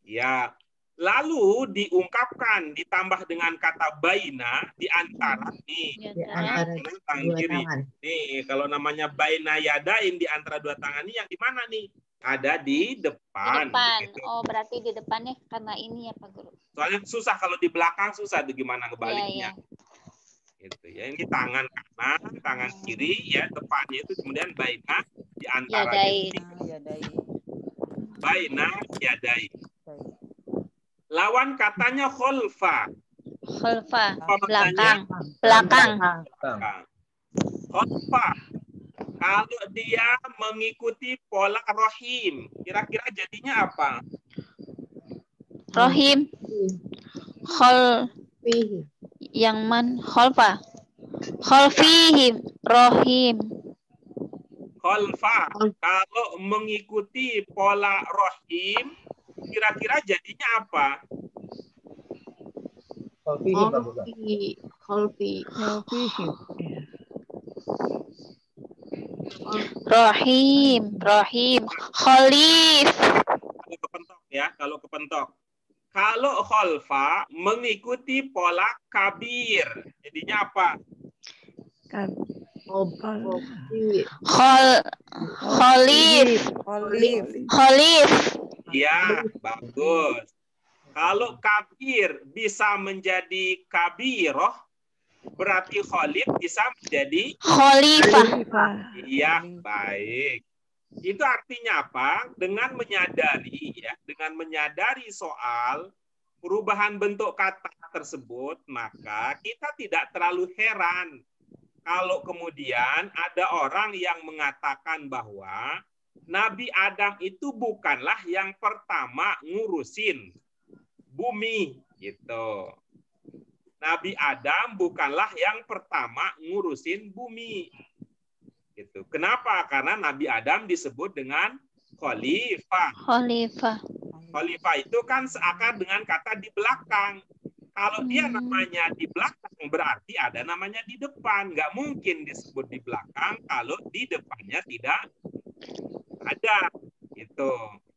Ya. Lalu diungkapkan ditambah dengan kata baina di antara nih. Di antara tangan dua kiri. tangan. Nih, kalau namanya baina yadain di antara dua tangan ini yang di mana nih? Ada di Di depan. depan. Gitu. Oh, berarti di depannya karena ini ya Pak Guru. Soalnya susah kalau di belakang susah tuh gimana Iya, ngebaliknya. Gitu ya. Ini tangan kanan, tangan kiri ya, depannya itu kemudian baina di antara Yadai. Yadai. baina yadai. Lawan katanya kholfa. Khalfa. Apa maknanya? Belakang. Kholfa. Kalau dia mengikuti pola rohim, kira-kira jadinya apa? Rohim. Khol. Fihi. Yang man? Khalfa. Khalfihim. Rohim. Kholfa. Kalau mengikuti pola rohim, kira-kira jadinya apa? Kholfi. Rohim. Khalif. Kalau kepentok ya, kalau kepentok. Kalau kholfa mengikuti pola kabir, jadinya apa? Khalif. Ya, bagus. Kalau kabir bisa menjadi kabiroh, berarti khalif bisa menjadi Khalifah. iya, baik. Itu artinya apa? Dengan menyadari soal perubahan bentuk kata tersebut, maka kita tidak terlalu heran kalau kemudian ada orang yang mengatakan bahwa Nabi Adam itu bukanlah yang pertama ngurusin bumi, gitu. Nabi Adam bukanlah yang pertama ngurusin bumi. Gitu. Kenapa? Karena Nabi Adam disebut dengan khalifah. Khalifah itu kan seakar dengan kata di belakang. Kalau dia namanya di belakang berarti ada namanya di depan. Nggak mungkin disebut di belakang kalau di depannya tidak ada. Gitu.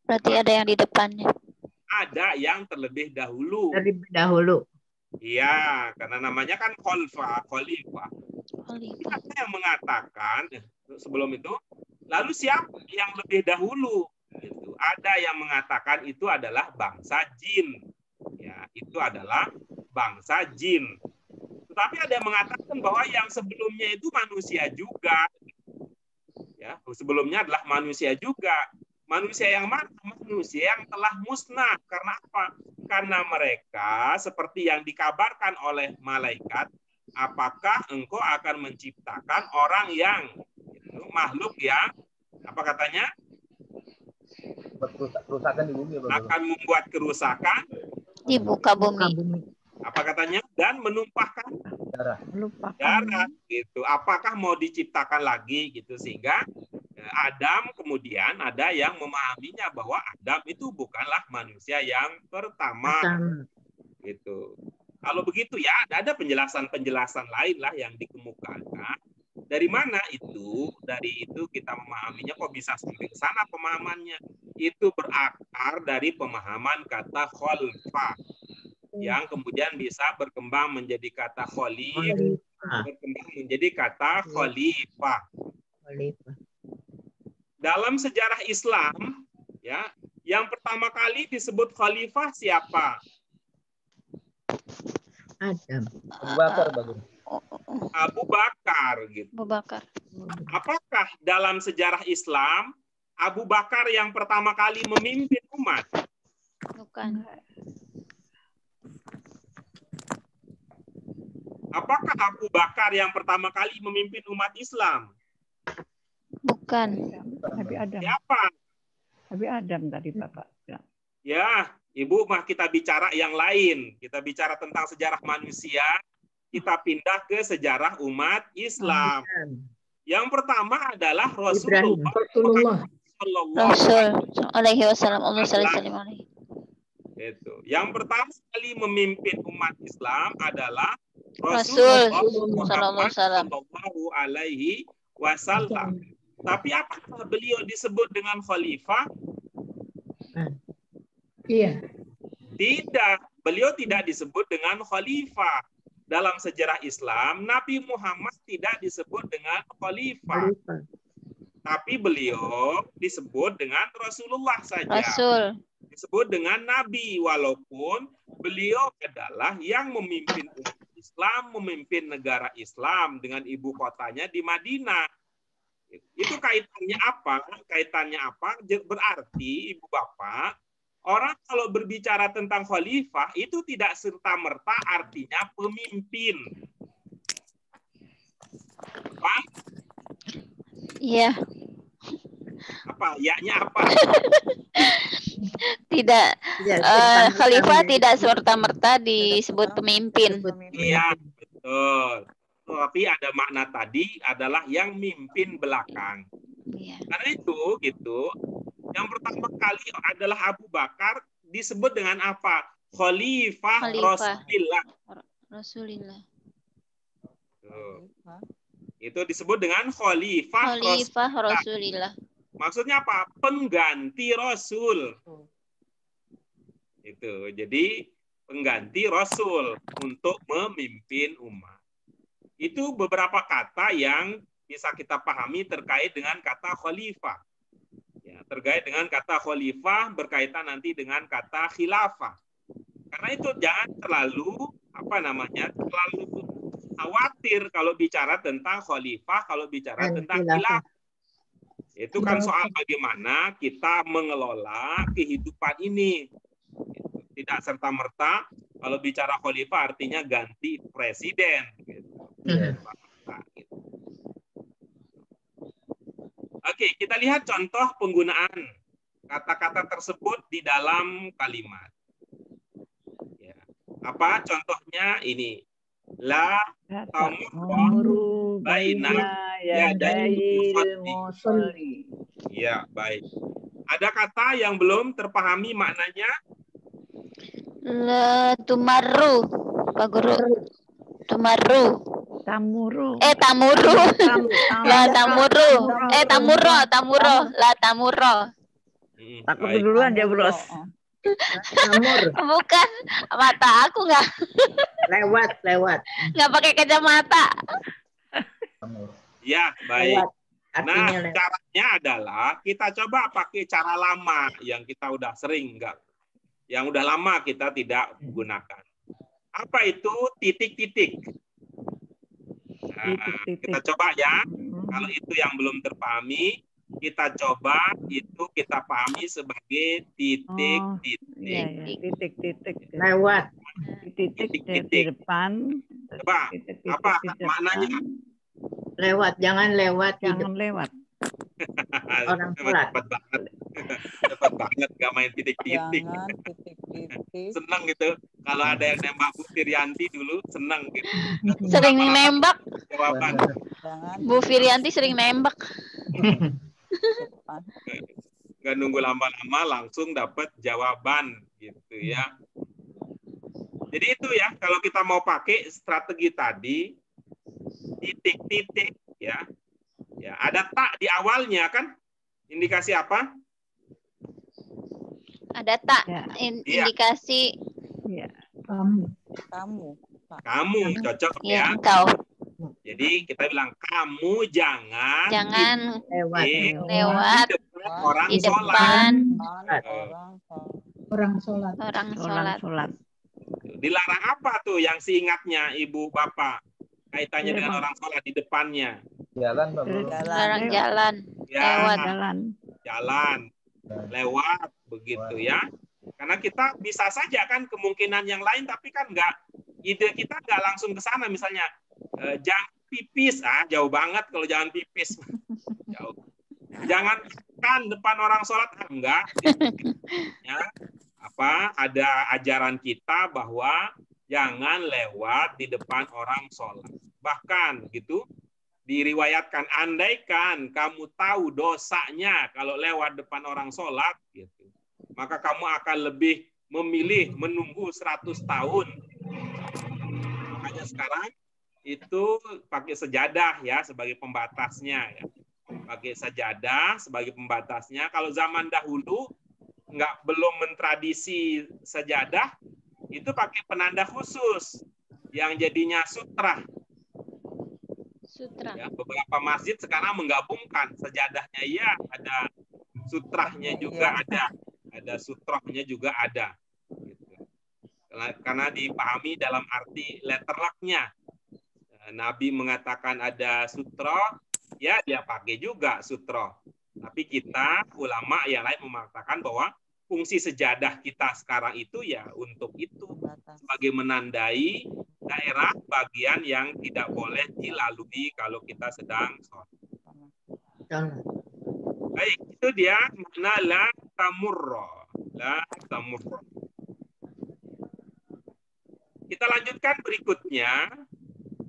Berarti ada yang di depannya. Ada yang terlebih dahulu. Terlebih dahulu. Iya, karena namanya kan khalifah. Ada yang mengatakan sebelum itu, lalu siapa yang lebih dahulu? Gitu. Ada yang mengatakan itu adalah bangsa jin. Ya, itu adalah bangsa jin. Tetapi ada yang mengatakan bahwa yang sebelumnya itu manusia juga. Ya, sebelumnya adalah manusia juga. Manusia yang mana? Manusia yang telah musnah. Karena apa? Karena mereka seperti yang dikabarkan oleh malaikat, apakah engkau akan menciptakan orang yang makhluk yang apa katanya? Kerusakan di bumi. Akan membuat kerusakan di muka bumi. Apa katanya? Dan menumpahkan darah. Gitu. Apakah mau diciptakan lagi gitu, sehingga Adam kemudian ada yang memahaminya bahwa Adam itu bukanlah manusia yang pertama. Gitu. Kalau begitu ya ada penjelasan-penjelasan lain lah yang dikemukakan. Dari mana itu? Dari itu kita memahaminya kok bisa sampai ke sana pemahamannya. Itu berakar dari pemahaman kata khalifah yang kemudian bisa berkembang menjadi kata khalif, berkembang menjadi kata khalifah. Dalam sejarah Islam, ya, yang pertama kali disebut khalifah siapa? Adam. Abu Bakar, gitu. Abu Bakar. Apakah dalam sejarah Islam Abu Bakar yang pertama kali memimpin umat? Bukan. Apakah Abu Bakar yang pertama kali memimpin umat Islam? Bukan. Nabi Adam. Siapa? Nabi Adam tadi Bapak. Ya, Ibu mah kita bicara yang lain. Kita bicara tentang sejarah manusia, kita pindah ke sejarah umat Islam. Yang pertama adalah Ibrahim. Rasulullah Rasulullah. Sallallahu Rasul alaihi wasallam. Allah sallallahu alaihi. Itu. Yang pertama sekali memimpin umat Islam adalah Rasul Rasulullah Muhammad sallallahu Alaihi Wasallam. Tapi apakah beliau disebut dengan khalifah? Iya. Tidak, beliau tidak disebut dengan khalifah. Dalam sejarah Islam, Nabi Muhammad tidak disebut dengan khalifah. Tapi beliau disebut dengan Rasulullah saja. Rasul. Disebut dengan Nabi, walaupun beliau adalah yang memimpin umat Islam, memimpin negara Islam dengan ibu kotanya di Madinah. Itu kaitannya apa? Kaitannya apa? Berarti ibu bapak, orang kalau berbicara tentang khalifah itu tidak serta-merta artinya pemimpin. Apa? Iya. Apa? Ya-nya apa? Tidak. Khalifah tidak serta-merta disebut pemimpin. Iya, betul. Tapi ada makna tadi adalah yang mimpin belakang. Iya. Karena itu gitu. Yang pertama kali adalah Abu Bakar disebut dengan apa? Khalifah. Rasulillah. Rasulillah. Tuh. Itu disebut dengan Khalifah Rasulillah. Maksudnya apa? Pengganti Rasul. Itu. Jadi pengganti Rasul untuk memimpin umat. Itu beberapa kata yang bisa kita pahami terkait dengan kata khalifah. Ya, terkait dengan kata khalifah berkaitan nanti dengan kata khilafah. Karena itu jangan terlalu terlalu khawatir kalau bicara tentang khalifah, kalau bicara tentang khilafah. Itu kan soal bagaimana kita mengelola kehidupan ini. Tidak serta-merta kalau bicara khalifah artinya ganti presiden. Oke, kita lihat contoh penggunaan kata-kata tersebut di dalam kalimat. Ya. Apa contohnya ini? La tamurru baina yadayil musalli. Ya, baik. Ada kata yang belum terpahami maknanya? La tumarru, Pak Guru. Tumarru. Tamuru. Tamuru. La tamuru. Tamuro. La tamuro. Takut duluan dia, Bros. Bukan, mata aku nggak. Lewat. Nggak pakai kacamata. Ya, baik. Nah, Artinya caranya adalah kita coba pakai cara lama yang kita udah sering yang udah lama kita tidak gunakan. Apa itu titik-titik? Nah, kita coba ya. Kalau itu yang belum terpahami, kita coba itu kita pahami sebagai titik-titik. Titik-titik. lewat. Titik di depan. Coba, apa maknanya? Lewat, jangan lewat. Jangan lewat. Orang sholat. Cepat banget. Cepat banget gak main titik-titik. Jangan titik-titik. Seneng gitu. Kalau ada yang nembak Bu Firianti dulu, seneng gitu. Sering nembak. Jawaban. Jangan Bu Firianti sering nembak. depan. Nggak nunggu lama-lama langsung dapat jawaban gitu ya. Jadi itu ya, kalau kita mau pakai strategi tadi, titik-titik ya. Ya, ada tak di awalnya kan? Indikasi apa? Ada tak Ya. indikasi Ya. Kamu. Kamu cocok ya ya. engkau. Jadi kita bilang kamu jangan Lewat. Lewat di depan orang di sholat. depan Orang sholat. orang Sholat. sholat. Dilarang apa tuh yang seingatnya ibu bapak? Kaitannya dengan orang sholat di depannya. Jalan, Pak Guru. Orang jalan. Ya, Lewat. jalan, lewat, begitu ya. Karena kita bisa saja kan kemungkinan yang lain, tapi kan ide kita nggak langsung ke sana. Misalnya, jangan pipis, jauh banget kalau jangan pipis. Jauh. Jangan kan depan orang sholat, enggak. Ya. ada ajaran kita bahwa jangan lewat di depan orang sholat. Bahkan gitu diriwayatkan, andaikan kamu tahu dosanya kalau lewat depan orang sholat, gitu, maka kamu akan lebih memilih menunggu 100 tahun. Makanya sekarang itu pakai sejadah ya sebagai pembatasnya ya. Pakai sajadah sebagai pembatasnya. Kalau zaman dahulu belum mentradisi sajadah, itu pakai penanda khusus yang jadinya sutra. Sutra. Ya, beberapa masjid sekarang menggabungkan sajadahnya ya, ada sutrahnya juga ada sutrohnya juga ada. Gitu. Karena dipahami dalam arti letterlocknya. Nabi mengatakan ada sutroh, ya dia pakai juga sutroh. Tapi kita ulama yang lain mengatakan bahwa fungsi sejadah kita sekarang itu ya untuk itu, sebagai menandai daerah bagian yang tidak boleh dilalui kalau kita sedang sholat. Baik, itu dia makna la tamurra. La tamurra. Kita lanjutkan berikutnya.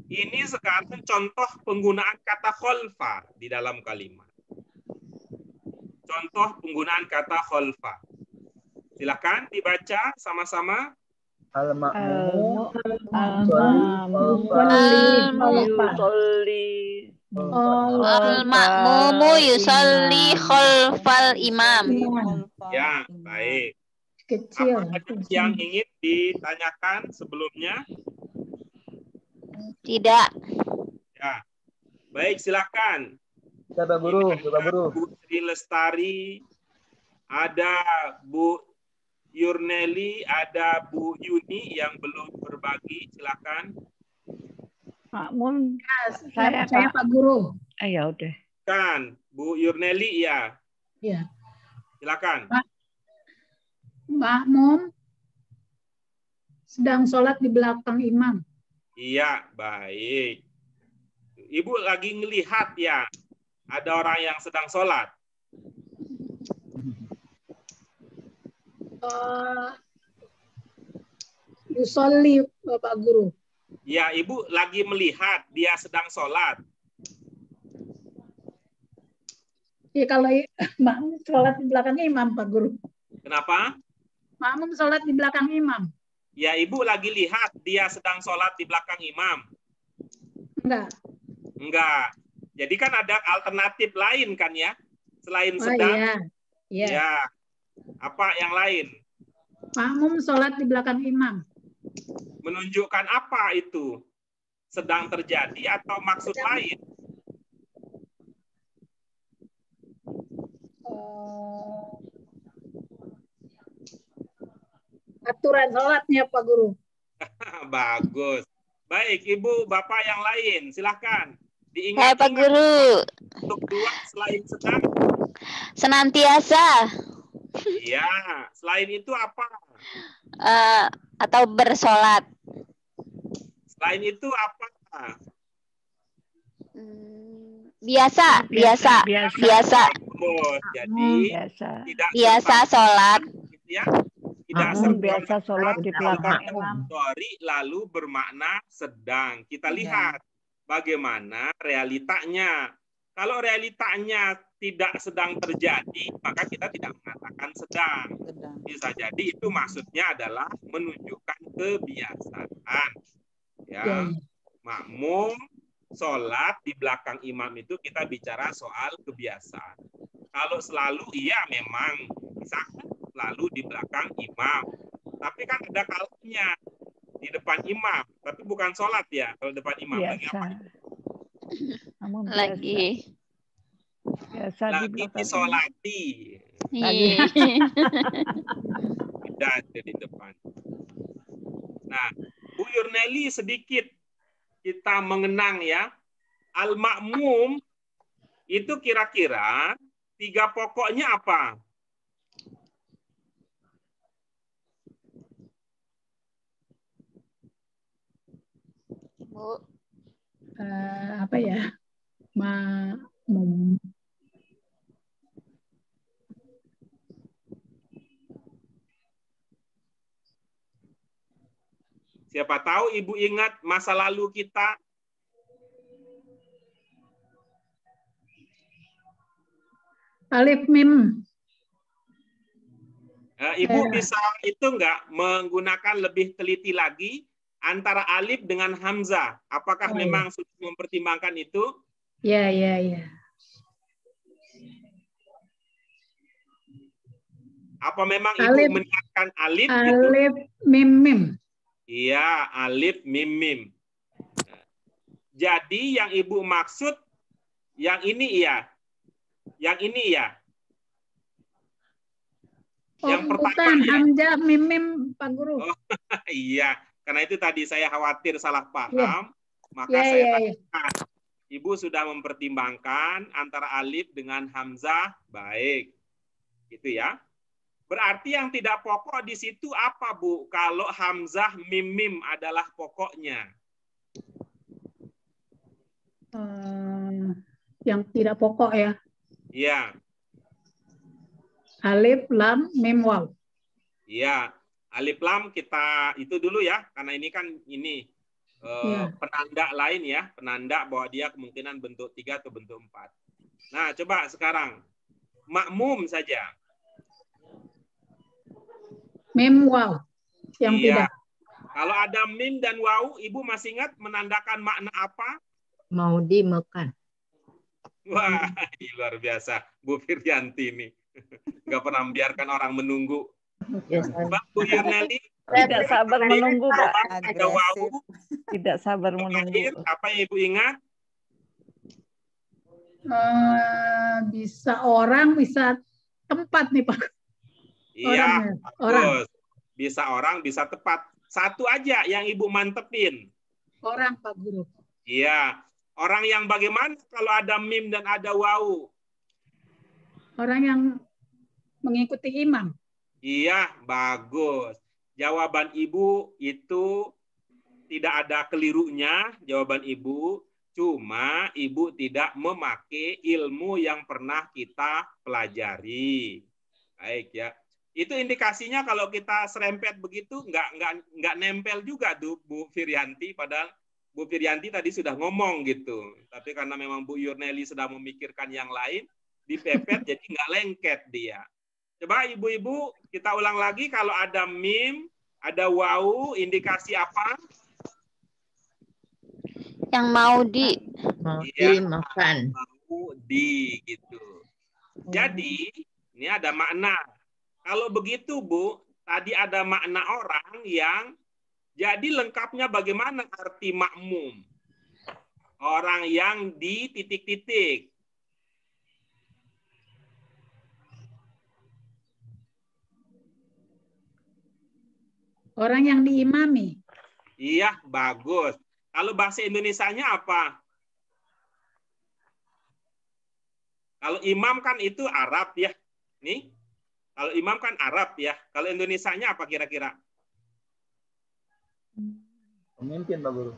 Ini sekarang contoh penggunaan kata kholfa di dalam kalimat. Contoh penggunaan kata kholfa. Silakan dibaca sama-sama. Al-ma'mumu Al-ma'mumu yusalli khalfal imam. Ya, baik. Kecil. Apa yang ingin ditanyakan sebelumnya? Tidak. Ya. Baik, silakan. Coba guru, Bu Sri Lestari, ada Bu Yurneli, ada Bu Yuni yang belum berbagi, silakan. Makmun Saya saya Pak Guru. ya udah. Kan, Bu Yurneli ya. Ya. Silakan. Makmum sedang sholat di belakang imam. Iya, baik. Ibu lagi ngelihat ya, ada orang yang sedang sholat. Yusolli, Bapak Guru. Ya, Ibu lagi melihat dia sedang sholat. Ya, kalau makmum sholat di belakang imam, Pak Guru. Kenapa? Makmum sholat di belakang imam. Ya, Ibu lagi lihat dia sedang sholat di belakang imam. Enggak. Enggak. Jadi kan ada alternatif lain kan ya? Selain Oh, sedang. iya. Iya. Ya. Apa yang lain? Makmum sholat di belakang imam. Menunjukkan apa itu? Sedang terjadi atau maksud lain? Aturan sholatnya, Pak Guru. Bagus. Baik, Ibu, Bapak yang lain, silahkan. Hai Pak Guru. Untuk dua selain sedang. Senantiasa. Iya, selain itu apa? Atau bersolat. Selain itu apa? Biasa. Oh, jadi tidak biasa sholat. Ya, tidak serta biasa sholat di belakang imam. Lalu bermakna sedang. Kita lihat bagaimana realitanya. Kalau realitanya tidak sedang terjadi, maka kita tidak mengatakan sedang. Bisa jadi itu maksudnya adalah menunjukkan kebiasaan. Ya, makmum sholat di belakang imam itu kita bicara soal kebiasaan. Kalau selalu iya memang bisa selalu di belakang imam. Tapi kan ada kalanya di depan imam, tapi bukan sholat ya. Kalau depan imam lagi biasa lagi disolati. Iya. Tidak ada di depan. Nah, Bu Yurneli sedikit kita mengenang ya. Al-ma'mum itu kira-kira 3 pokoknya apa? Bu. Apa ya? Makmum. Siapa tahu Ibu ingat masa lalu kita. Alif mim. Ibu bisa itu enggak menggunakan lebih teliti lagi antara alif dengan hamzah. Apakah memang sudah mempertimbangkan itu? Ya. Apa memang Alif. Ibu meniatkan alif? Alif mim mim. Iya, alif mim mim. Jadi yang Ibu maksud yang ini iya. Yang ini ya. Yang pertama bukan ya. hamzah mim mim Pak Guru. Oh, iya, karena itu tadi saya khawatir salah paham, maka Ya, saya ya. tanyakan. Ibu sudah mempertimbangkan antara alif dengan hamzah, baik. Gitu ya. Berarti yang tidak pokok di situ apa, Bu? Kalau hamzah mim mim adalah pokoknya. Yang tidak pokok ya. Iya. Alif lam mim waw. Iya. Alif lam kita itu dulu ya, karena ini kan penanda lain ya, penanda bahwa dia kemungkinan bentuk 3 atau bentuk 4. Nah, coba sekarang makmum saja. Mim waw. Yang tidak. Kalau ada mim dan waw, Ibu masih ingat menandakan makna apa? Mau dimakan. Wah, luar biasa. Bu Firyanti ini. Nggak pernah membiarkan orang menunggu. Bu Yurneli? Tidak sabar menunggu, Pak. Ada waw. Tidak sabar menunggu. Apa yang Ibu ingat? Bisa orang, bisa tempat nih Pak. Iya, orang. Bisa orang, bisa tepat. Satu aja yang Ibu mantepin. Orang, Pak Guru. Iya. Orang yang bagaimana kalau ada mim dan ada waw? Orang yang mengikuti imam. Iya, bagus. Jawaban Ibu itu tidak ada kelirunya, jawaban Ibu. Cuma Ibu tidak memakai ilmu yang pernah kita pelajari. Baik ya. Itu indikasinya kalau kita serempet begitu nggak nempel juga tuh Bu Firyanti, padahal Bu Firyanti tadi sudah ngomong gitu. Tapi karena memang Bu Yurneli sedang memikirkan yang lain, dipepet jadi nggak lengket dia. Coba ibu-ibu kita ulang lagi, kalau ada mim, ada waw, indikasi apa? Yang mau dimakan. Mau di gitu. Jadi ini ada makna. Kalau begitu Bu, tadi ada makna orang yang jadi lengkapnya bagaimana arti makmum? Orang yang di titik-titik. Orang yang diimami. Iya, bagus. Kalau bahasa Indonesianya apa? Kalau imam kan itu Arab ya. Nih. Kalau imam kan Arab ya. Kalau Indonesianya apa kira-kira? Pemimpin, Pak Guru.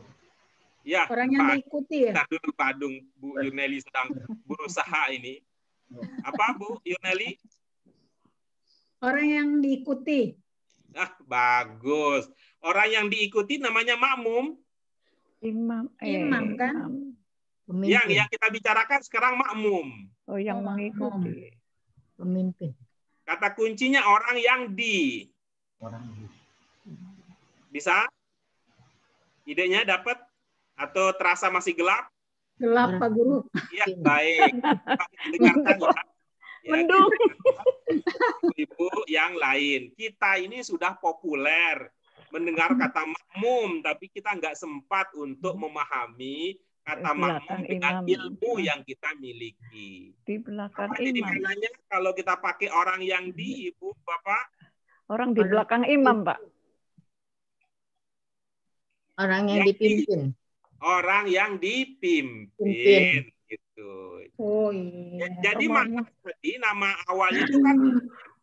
Ya, orang yang diikuti ya. Nah, dulu Pak Dung, Bu Yurneli sedang berusaha ini. Apa Bu Yurneli? Orang yang diikuti. Ah, bagus. Orang yang diikuti namanya makmum. Imam kan? Yang kita bicarakan sekarang makmum. Oh, yang mengikuti. Pemimpin. Kata kuncinya orang yang di. Bisa? Idenya dapat? Atau terasa masih gelap? Gelap, Pak Guru. Iya, baik. Dengarkan ya. Mendung. Ibu yang lain. Kita ini sudah populer mendengar kata makmum, tapi kita nggak sempat untuk memahami kata makmum dengan ilmu yang kita miliki. Di belakang Jadi imam. maknanya kalau kita pakai orang yang di, Ibu, Bapak? Orang di belakang imam, Pak. Orang yang dipimpin. Orang yang dipimpin. Gitu. Oh iya. Jadi makna tadi nama awalnya itu kan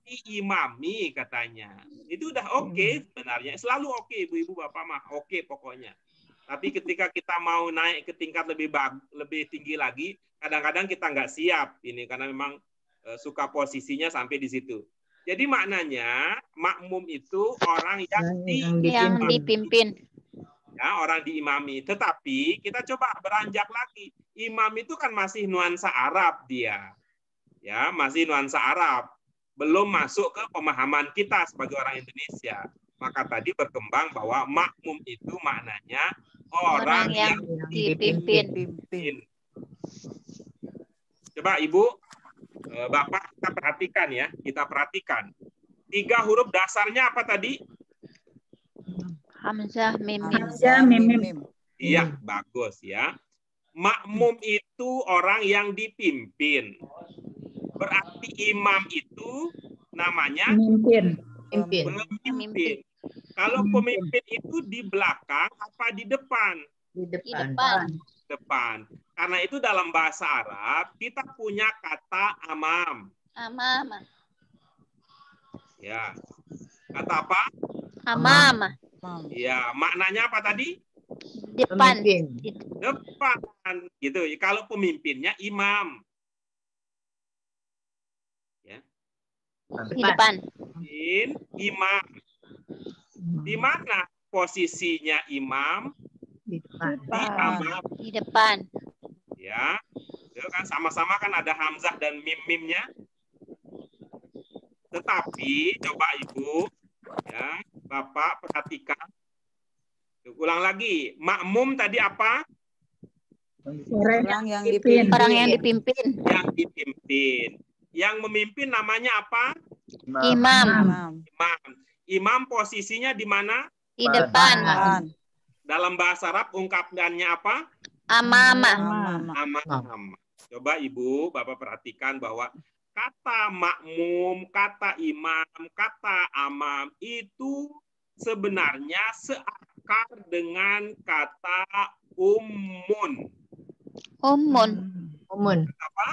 diimami katanya. Itu udah oke sebenarnya. Selalu oke, Ibu-ibu Bapak mah oke pokoknya. Tapi ketika kita mau naik ke tingkat lebih tinggi lagi, kadang-kadang kita nggak siap ini karena memang suka posisinya sampai di situ. Jadi maknanya makmum itu orang yang dipimpin. Ya, orang diimami. Tetapi kita coba beranjak lagi. Imam itu kan masih nuansa Arab dia. Ya, masih nuansa Arab. Belum masuk ke pemahaman kita sebagai orang Indonesia. Maka tadi berkembang bahwa makmum itu maknanya orang yang dipimpin. Coba Ibu, Bapak kita perhatikan ya. Kita perhatikan. 3 huruf dasarnya apa tadi? Hamzah, mim, mim. Hamzah, mim, mim. Iya, bagus ya. Makmum itu orang yang dipimpin. Berarti imam itu namanya pemimpin. Kalau pemimpin itu di belakang apa di depan? Di Di depan. depan. Karena itu dalam bahasa Arab kita punya kata amam. Amama. Ya. Kata apa? Amama. Ya, maknanya apa tadi? Depan. Depan gitu. Kalau pemimpinnya imam. Ya. Di depan. Imam. Di mana posisinya imam? Di depan. Di amam. Di depan. Ya. Itu kan sama-sama kan ada hamzah dan mim-mimnya. Tetapi coba Ibu ya, Bapak perhatikan. Ulang lagi. Makmum tadi apa? Orang yang dipimpin. Orang yang dipimpin. Yang dipimpin. Yang memimpin namanya apa? Imam. Imam. Imam posisinya di mana? Di depan. Dalam bahasa Arab ungkapannya apa? Amama. Amam. Coba Ibu, Bapak perhatikan bahwa kata makmum, kata imam, kata amam itu sebenarnya seakar dengan kata ummun. Ummun. Apa?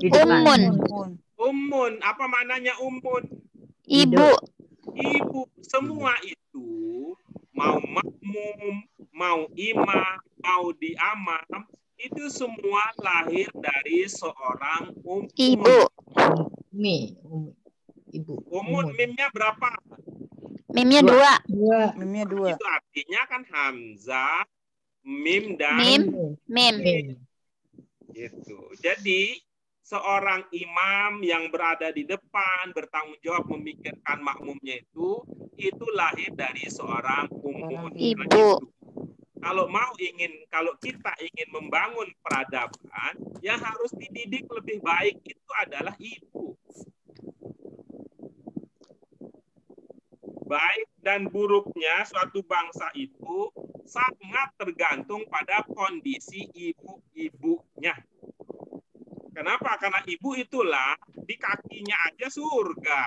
Di depan. Ummun. Ummun. Apa maknanya ummun? Ibu. Ibu. Semua itu mau makmum, mau imam, mau diamam, itu semua lahir dari seorang ummun. Ibu. Ibu. Ummun mimnya berapa? Mimnya 2. Mimnya 2. Itu artinya kan hamzah, mim dan Mim. gitu. Jadi seorang imam yang berada di depan bertanggung jawab memikirkan makmumnya itu lahir dari seorang ummun. Ibu. Kalau kita ingin membangun peradaban, yang harus dididik lebih baik itu adalah ibu. Baik dan buruknya suatu bangsa itu sangat tergantung pada kondisi ibu-ibunya. Kenapa? Karena ibu itulah di kakinya aja surga.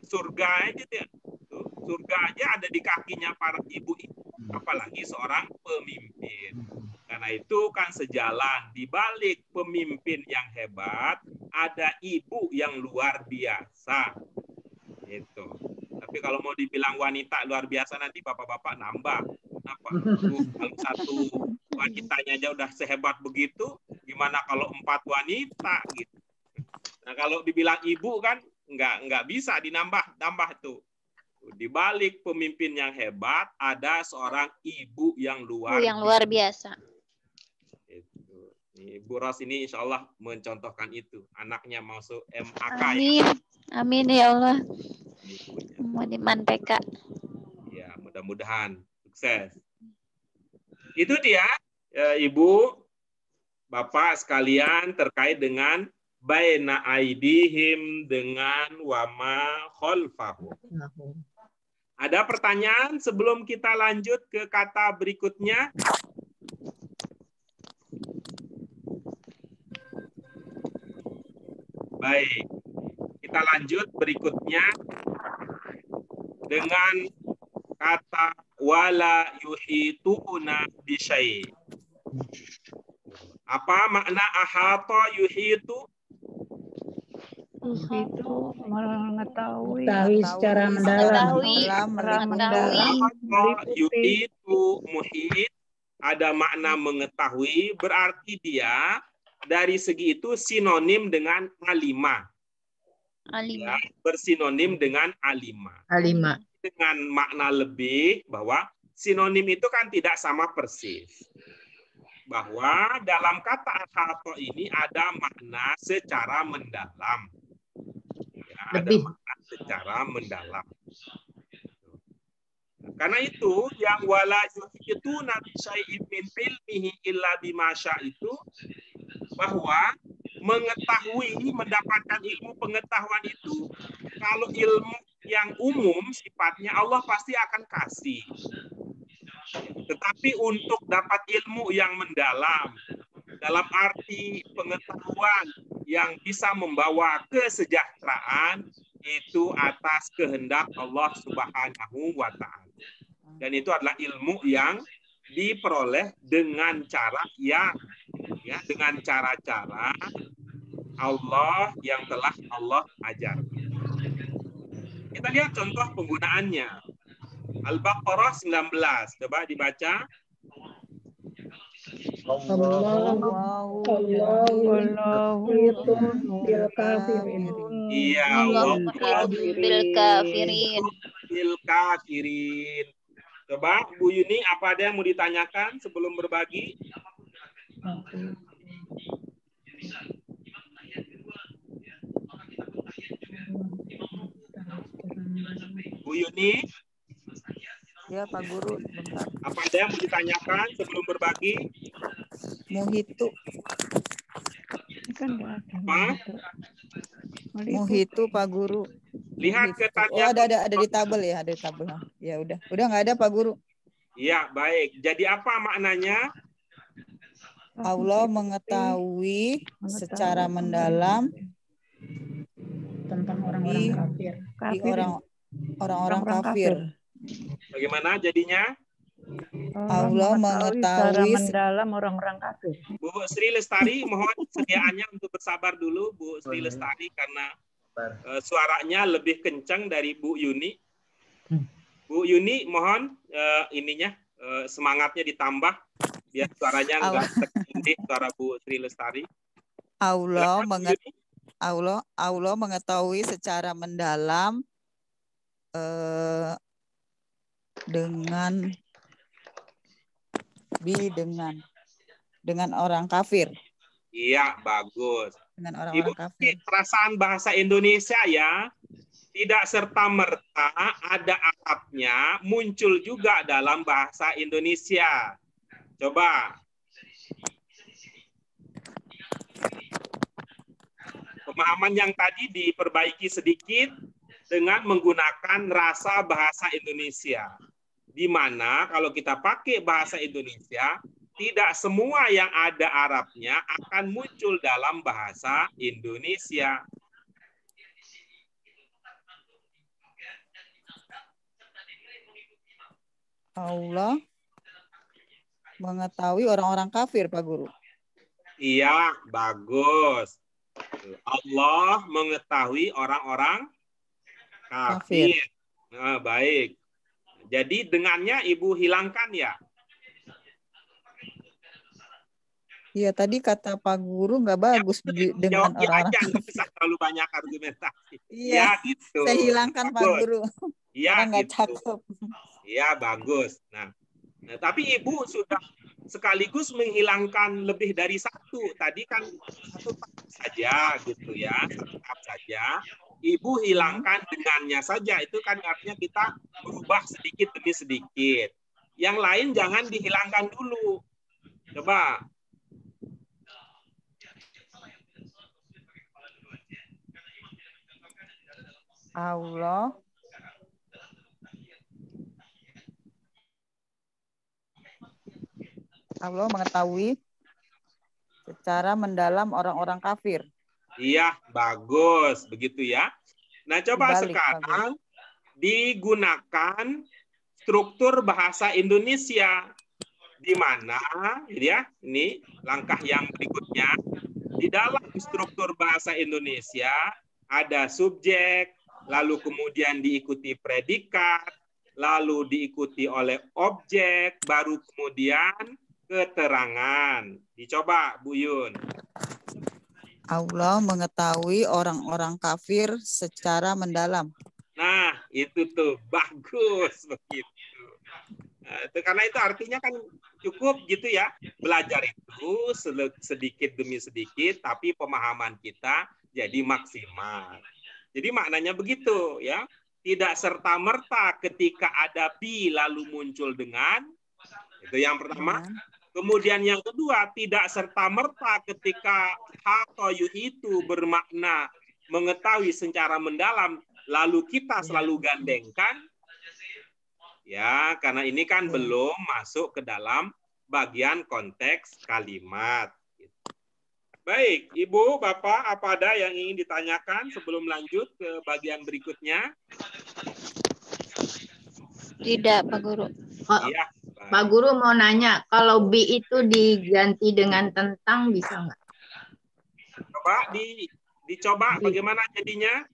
Surga aja dia. Surga aja ada di kakinya para ibu-ibu, apalagi seorang pemimpin. Karena itu kan sejalan di balik pemimpin yang hebat ada ibu yang luar biasa. Itu. Tapi kalau mau dibilang wanita luar biasa nanti bapak-bapak nambah. Kenapa? Kalau satu wanitanya aja udah sehebat begitu, gimana kalau 4 wanita gitu. Nah, kalau dibilang ibu kan nggak bisa nambah tuh. Di balik pemimpin yang hebat ada seorang ibu yang luar biasa. Itu. Ibu Ros ini insya Allah mencontohkan itu. Anaknya masuk MAK. Amin. Ya. Amin ya Allah. Ibunya. Mudah-mudahan PK. Ya, mudah-mudahan sukses. Itu dia, Ibu, Bapak sekalian terkait dengan baina aidihim dengan wama khalfahum. Ada pertanyaan sebelum kita lanjut ke kata berikutnya? Baik, kita lanjut berikutnya dengan kata wala yuhituna bisyai. Apa makna ahata yuhitu? Itu mengetahui secara mendalam. Yuhitu muhit ada makna mengetahui, berarti dia dari segi itu sinonim dengan alima. Ya, bersinonim dengan alima. dengan makna lebih bahwa sinonim itu kan tidak sama persis. Bahwa dalam kata ahata ini ada makna secara mendalam. Ya, ada makna secara mendalam. Karena itu yang wala yuhituna bi syai'in min ilmihi illa bima syaa itu bahwa mengetahui, mendapatkan ilmu pengetahuan itu, kalau ilmu yang umum sifatnya Allah pasti akan kasih. Tetapi untuk dapat ilmu yang mendalam, dalam arti pengetahuan yang bisa membawa kesejahteraan, itu atas kehendak Allah Subhanahu wa Ta'ala. Dan itu adalah ilmu yang diperoleh dengan cara yang dengan cara-cara Allah yang telah Allah ajarkan. Kita lihat contoh penggunaannya. Al-Baqarah 19. Coba dibaca. Iya, bil kafirin. Coba Bu Yuni, apa ada yang mau ditanyakan sebelum berbagi? Bu Yuni? Ya Pak Guru, bentar. Apa ada yang mau ditanyakan sebelum berbagi? Muhitu. Apa? Muhitu Pak Guru. Lihat ke Oh, ada di tabel ya, ada di tabel. Ya udah nggak ada Pak Guru. Iya, baik. Jadi apa maknanya? Allah mengetahui secara mendalam tentang orang-orang kafir. di orang-orang kafir. Bagaimana jadinya? Allah mengetahui mendalam orang-orang kafir. Bu Sri Lestari, mohon sediaannya untuk bersabar dulu, Bu Sri Lestari, karena suaranya lebih kencang dari Bu Yuni. Bu Yuni, mohon semangatnya ditambah biar suaranya enggak tertindih suara Bu Sri Lestari. Allah mengetahui secara mendalam dengan orang kafir. Iya, bagus. Dengan orang-orang kafir. Perasaan bahasa Indonesia ya, tidak serta-merta ada Arabnya muncul juga dalam bahasa Indonesia. Coba. Pemahaman yang tadi diperbaiki sedikit dengan menggunakan rasa bahasa Indonesia. Di mana kalau kita pakai bahasa Indonesia, tidak semua yang ada Arabnya akan muncul dalam bahasa Indonesia. Allah mengetahui orang-orang kafir, Pak Guru. Iya, bagus. Allah mengetahui orang-orang kafir. Nah, baik. Jadi dengannya Ibu hilangkan ya? Iya, tadi kata Pak Guru nggak bagus dengan orang-orang kafir. Nggak bisa terlalu banyak argumentasi. Iya, gitu. Saya hilangkan bagus. Pak Guru. Iya, nggak gitu. cakep. Iya, bagus. Nah, tapi Ibu sudah sekaligus menghilangkan lebih dari satu. Tadi kan satu saja gitu ya, satu saja. Ibu hilangkan dengannya saja. Itu kan artinya kita berubah sedikit demi sedikit. Yang lain jangan dihilangkan dulu. Coba. Allah mengetahui secara mendalam orang-orang kafir. Iya, bagus. Begitu ya. Nah, coba dibalik, sekarang digunakan struktur bahasa Indonesia. Di mana, ya, ini langkah yang berikutnya. Di dalam struktur bahasa Indonesia ada subjek, lalu kemudian diikuti predikat, lalu diikuti oleh objek, baru kemudian keterangan. Dicoba, Bu Yun. Allah mengetahui orang-orang kafir secara mendalam. Nah, itu tuh bagus begitu. Karena itu artinya kan cukup gitu ya. Belajar itu sedikit demi sedikit, tapi pemahaman kita jadi maksimal. Jadi maknanya begitu ya. Tidak serta-merta ketika ada bi lalu muncul dengan. Itu yang pertama. Kemudian yang kedua, tidak serta-merta ketika hatoyu itu bermakna mengetahui secara mendalam, lalu kita selalu gandengkan. Ya, karena ini kan belum masuk ke dalam bagian konteks kalimat. Baik, Ibu, Bapak, apa ada yang ingin ditanyakan sebelum lanjut ke bagian berikutnya? Tidak, Pak Guru. Iya. Pak Guru mau nanya, kalau bi itu diganti dengan tentang bisa nggak? Coba dicoba bagaimana jadinya?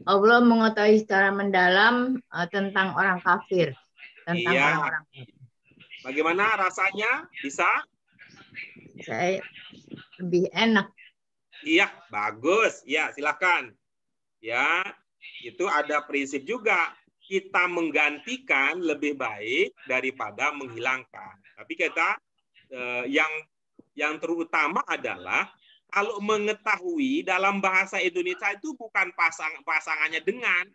Allah mengetahui secara mendalam tentang orang kafir, tentang Iya. orang-orang kafir. Bagaimana rasanya? Bisa? Saya lebih enak. Iya, bagus. Ya, silakan. Ya, itu ada prinsip juga. Kita menggantikan lebih baik daripada menghilangkan. Tapi kita yang terutama adalah kalau mengetahui dalam bahasa Indonesia itu bukan pasangannya dengan.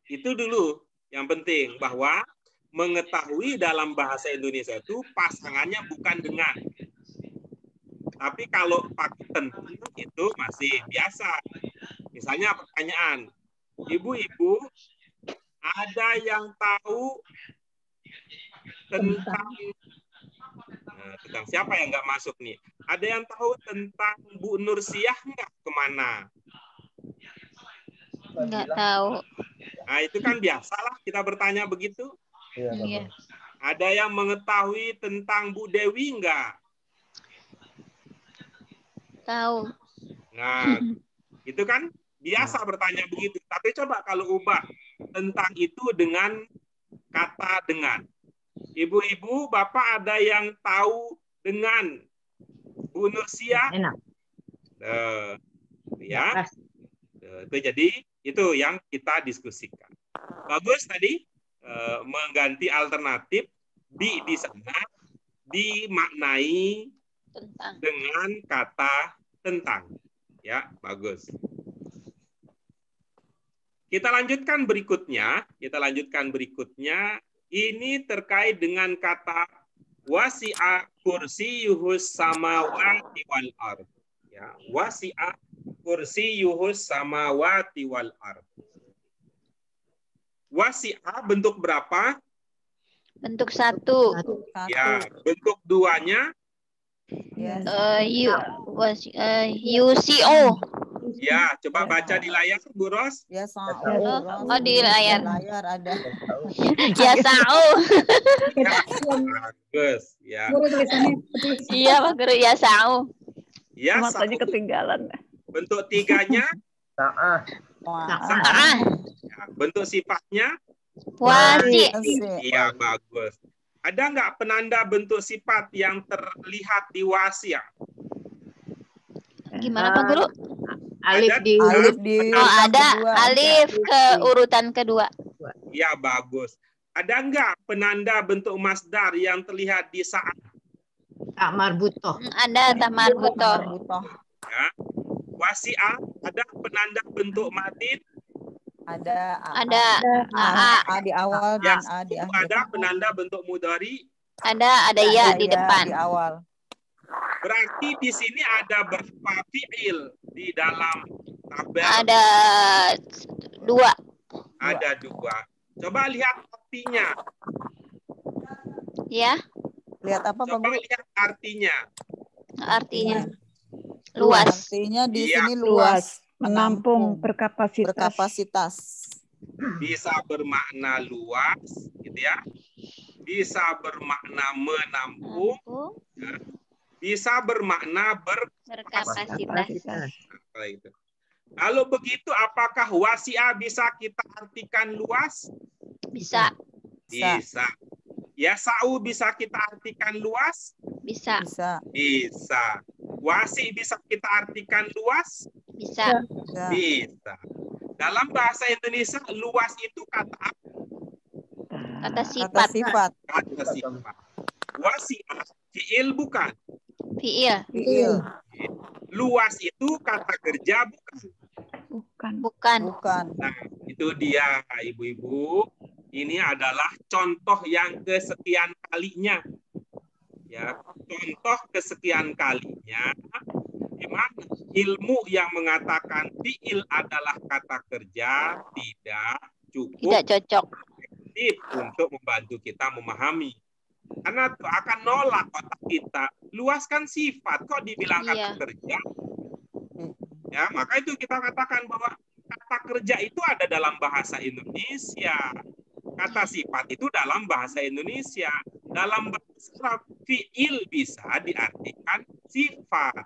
Itu dulu yang penting, bahwa mengetahui dalam bahasa Indonesia itu pasangannya bukan dengan. Tapi kalau pakai tentang itu masih biasa. Misalnya pertanyaan, ibu-ibu, ada yang tahu tentang siapa yang nggak masuk nih? Ada yang tahu tentang Bu Nursiah nggak kemana? Nggak tahu. Nah, itu kan biasalah kita bertanya begitu. Iya. Ada yang mengetahui tentang Bu Dewi nggak? Tahu. Nah, itu kan biasa bertanya begitu. Tapi coba kalau ubah tentang itu dengan kata dengan. Ibu-ibu, Bapak ada yang tahu dengan Bu Nursiah? Enak. Ya. Itu jadi itu yang kita diskusikan. Bagus tadi mengganti alternatif bi di sana dimaknai Tentang. dengan kata tentang. Ya, bagus. Kita lanjutkan berikutnya. Ini terkait dengan kata wasi'a kursiyuhus samawati wal ard. Ya, wasi'a kursiyuhus samawati wal ard. Wasi'a bentuk berapa? Bentuk satu. Ya, bentuk duanya? UCO. Ya, coba baca di layar, Bu Ros. Ya, Oh, di layar. Layar ada. Ya, SAO. Bagus, ya. Iya, Pak Guru, ya, SAO. Ya, tadi ketinggalan. bentuk tiganya? Sa'ah. Ah, Ya, bentuk sifatnya? wasi. Iya, bagus. Ada nggak penanda bentuk sifat yang terlihat di wasi'a? Gimana, Pak Guru? Alif di Alif di Oh, ada kedua. alif ke urutan kedua. Ya, bagus. Ada nggak penanda bentuk masdar yang terlihat di saat? tak marbutoh. Ada tamar butoh. Ya. Wasi'a, ada penanda bentuk madin? Ada Ada AA. A di awal Ya, dan A di akhir. ada penanda bentuk mudhari? Ada ya di Ya, depan. di awal. Berarti di sini ada berapa fi'il di dalam tabel? Ada dua. Ada dua. Coba lihat artinya. Ya, Lihat apa Pak Coba Guru? lihat artinya. artinya luas. Artinya di Iya, sini luas, Menampung berkapasitas. berkapasitas. Bisa bermakna luas, gitu ya. Bisa bermakna menampung, bisa bermakna Berkapasitas. apa itu. Kalau begitu, apakah wasi'a bisa kita artikan luas? Bisa, Bisa. Ya, sa'u bisa kita artikan luas? bisa, Bisa. Bisa. Wasi bisa kita artikan luas? bisa. Bisa. Bisa. Dalam bahasa Indonesia luas itu kata apa? Kata Kata sifat. sifat. Kata sifat. Wasi'ah fi'il bukan. Fiil. Fiil. Luas itu kata kerja bukan. Bukan. Bukan. Nah, itu dia ibu-ibu. Ini adalah contoh yang kesekian kalinya. Ya, contoh kesekian kalinya di mana ilmu yang mengatakan fi'il adalah kata kerja tidak cukup Tidak cocok. efektif untuk membantu kita memahami. Karena itu akan nolak otak kita. Luaskan sifat kok dibilang kata Iya. kerja. Ya, maka itu kita katakan bahwa kata kerja itu ada dalam bahasa Indonesia. Kata sifat itu dalam bahasa Indonesia. Dalam bahasa Arab, fi'il bisa diartikan sifat.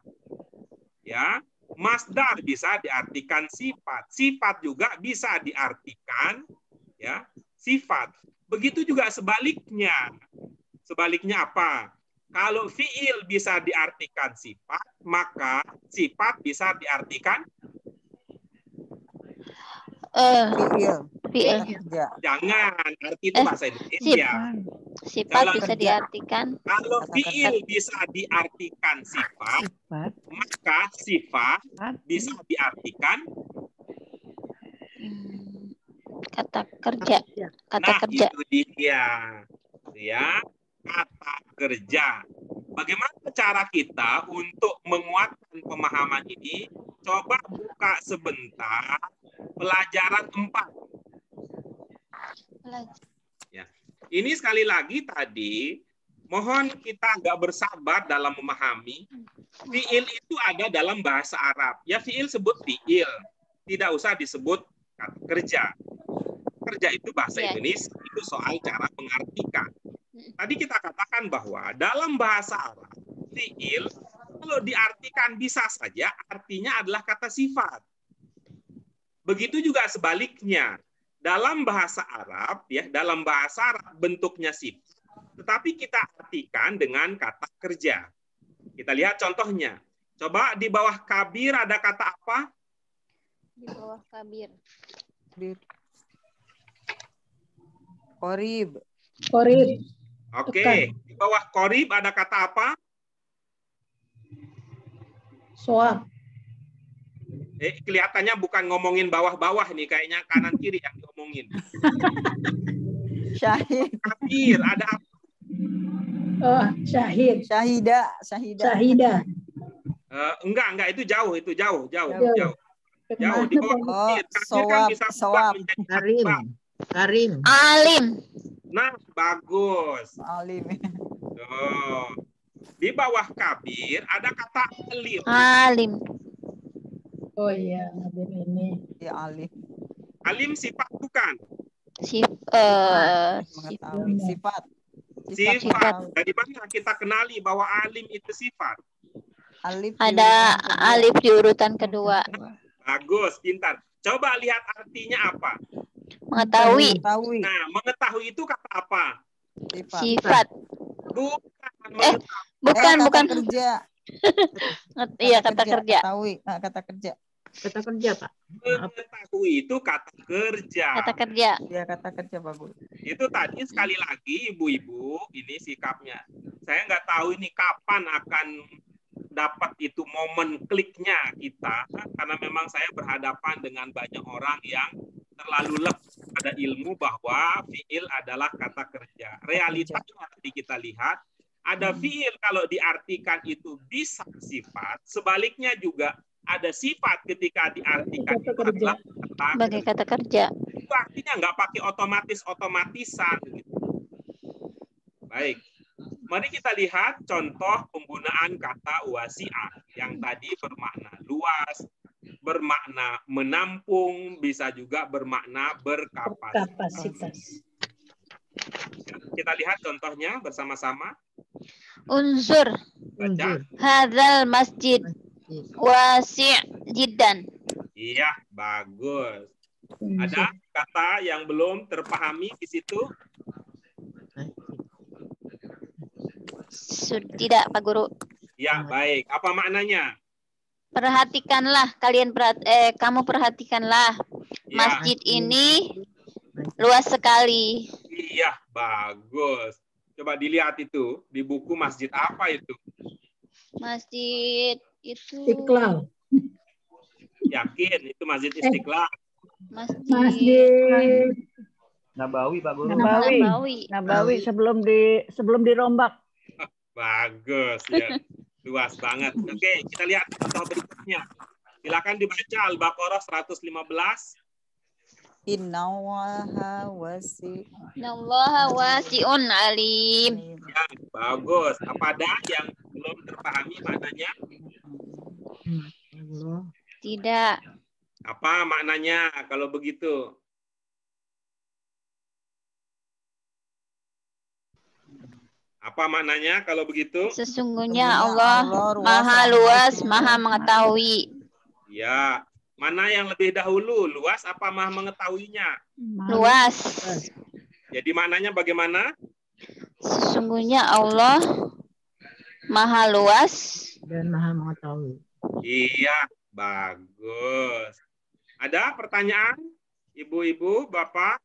Ya, masdar bisa diartikan sifat. Sifat juga bisa diartikan ya, sifat. Begitu juga sebaliknya. Sebaliknya apa? Kalau fi'il bisa diartikan sifat, maka sifat bisa diartikan Fiil. Fiil. Kata kerja. jangan. Arti itu bahasa Indonesia. Sifat Dalam bisa kerja. diartikan. Kalau Kata fi'il bisa diartikan sifat, maka sifat bisa diartikan Kata kerja. Kata nah kerja. itu dia. Ya, kata kerja. Bagaimana cara kita untuk menguatkan pemahaman ini? Coba buka sebentar pelajaran 4. Ya. Ini sekali lagi tadi, mohon kita agak bersabar dalam memahami. Fi'il itu ada dalam bahasa Arab. Ya fi'il sebut fi'il. Tidak usah disebut kata kerja. Kerja itu bahasa Ya. Indonesia. Itu soal cara mengartikan. Tadi kita katakan bahwa dalam bahasa Arab, fi'il kalau diartikan bisa saja artinya adalah kata sifat. Begitu juga sebaliknya. Dalam bahasa Arab, ya, dalam bahasa Arab bentuknya sifat, tetapi kita artikan dengan kata kerja. Kita lihat contohnya. Coba di bawah kabir ada kata apa? Di bawah kabir. Qorib. Korib. Oke. Di bawah korib ada kata apa? Soab. Kelihatannya bukan ngomongin bawah-bawah nih, kayaknya kanan kiri yang ngomongin. Syahid. Kabir ada apa? Oh, syahid. Syahida. Syahidah. Enggak, itu jauh. Jauh. Kemana, Di bawah Pak? Oh, kabir. Kabir kan bisa berubah sawab. menjadi Karim. bab. Karim. Alim. Nah, bagus. Alim. Tuh. Di bawah kabir ada kata alim. Alim. Oh iya, Nabil ini. Ya alim. Alim sifat bukan? Mengetahui. Sifat. Sifat. Dari mana kita kenali bahwa alim itu sifat? Alif. Ada alif di urutan kedua. Bagus, pintar. Coba lihat artinya apa? Mengetahui. Mengetahui. Nah, mengetahui itu kata apa? Sifat. Sifat. Bukan. Bukan. Kerja. Iya, kata kerja. Mengetahui. Kata kerja. Kata kerja, Pak. Mengetahui itu kata kerja. Kata kerja. Ya kata kerja bagus. Itu tadi sekali lagi ibu-ibu ini sikapnya. Saya nggak tahu ini kapan akan dapat itu momen kliknya kita, karena memang saya berhadapan dengan banyak orang yang terlalu lepas pada ilmu bahwa fiil adalah kata kerja. Realitanya tadi kita lihat ada fiil kalau diartikan itu bisa sifat, sebaliknya juga ada sifat ketika diartikan itu adalah Sebagai kata kerja. Itu artinya nggak pakai otomatisan gitu. Baik, mari kita lihat contoh penggunaan kata wasi'ah yang tadi bermakna luas, bermakna menampung, bisa juga bermakna berkapasitas. Kita lihat contohnya bersama-sama. Unsur. Baca. Hadzal masjid wasi' jiddan. Iya, bagus. Ada kata yang belum terpahami di situ? Tidak, Pak Guru. Ya, baik. Apa maknanya? Perhatikanlah kamu perhatikanlah Ya, Masjid ini luas sekali. iya, bagus. Coba dilihat itu di buku masjid apa itu? Masjid itu Istiqlal. Yakin itu Masjid Istiqlal? Masjid Nabawi Pak Guru. Nabawi. Nabawi sebelum dirombak. Bagus ya. Luas banget. Oke, kita lihat contoh berikutnya. Silakan dibaca Al-Baqarah 115. Innallaha wasi. Innallaha wasi'un alim. Ya, bagus. Apa ada yang belum terpahami maknanya? Tidak. Apa maknanya kalau begitu? Apa maknanya kalau begitu? Sesungguhnya Allah Maha luas, Maha mengetahui. Ya, mana yang lebih dahulu? Luas apa Maha mengetahuinya? Luas. Jadi maknanya bagaimana? Sesungguhnya Allah Maha luas Dan Maha mengetahui. Iya, bagus. Ada pertanyaan? Ibu-ibu, Bapak?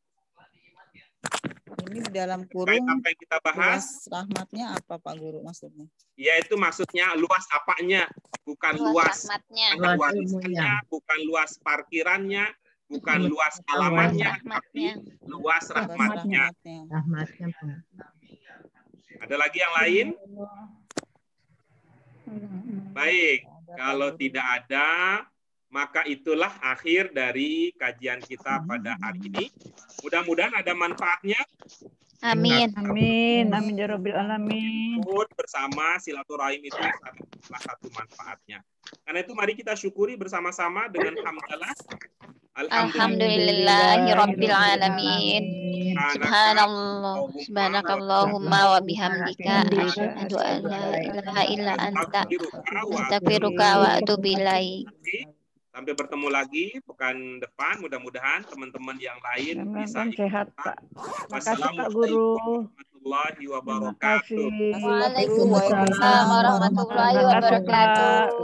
Ini di dalam Terkait kurung apa yang kita bahas? luas rahmatnya apa Pak Guru maksudnya? Yaitu maksudnya luas apanya? Bukan luas rahmatnya. harta Luas warisannya, ilmunya. bukan luas parkirannya, bukan luas halamannya, tapi luas Luas rahmatnya. rahmatnya. Rahmatnya. Ada lagi yang lain? Baik, kalau tidak ada, maka itulah akhir dari kajian kita pada hari ini. Mudah-mudahan ada manfaatnya. Amin. Amin. Amin ya Rabbil Alamin. Ikut bersama silaturahim itu salah satu manfaatnya. Karena itu mari kita syukuri bersama-sama dengan hamdalah. Alhamdulillahirabbil alamin. Subhanallah, subhanakallahumma wa bihamdika asyhadu an la ilaha illa anta astaghfiruka wa atubu ilaik. Sampai bertemu lagi pekan depan. Mudah-mudahan teman-teman yang lain bisa ikut. Sehat Pak. Makasih Pak Wassalamualaikum Guru. warahmatullahi Terima wabarakatuh. kasih. Waalaikumsalam warahmatullahi wabarakatuh.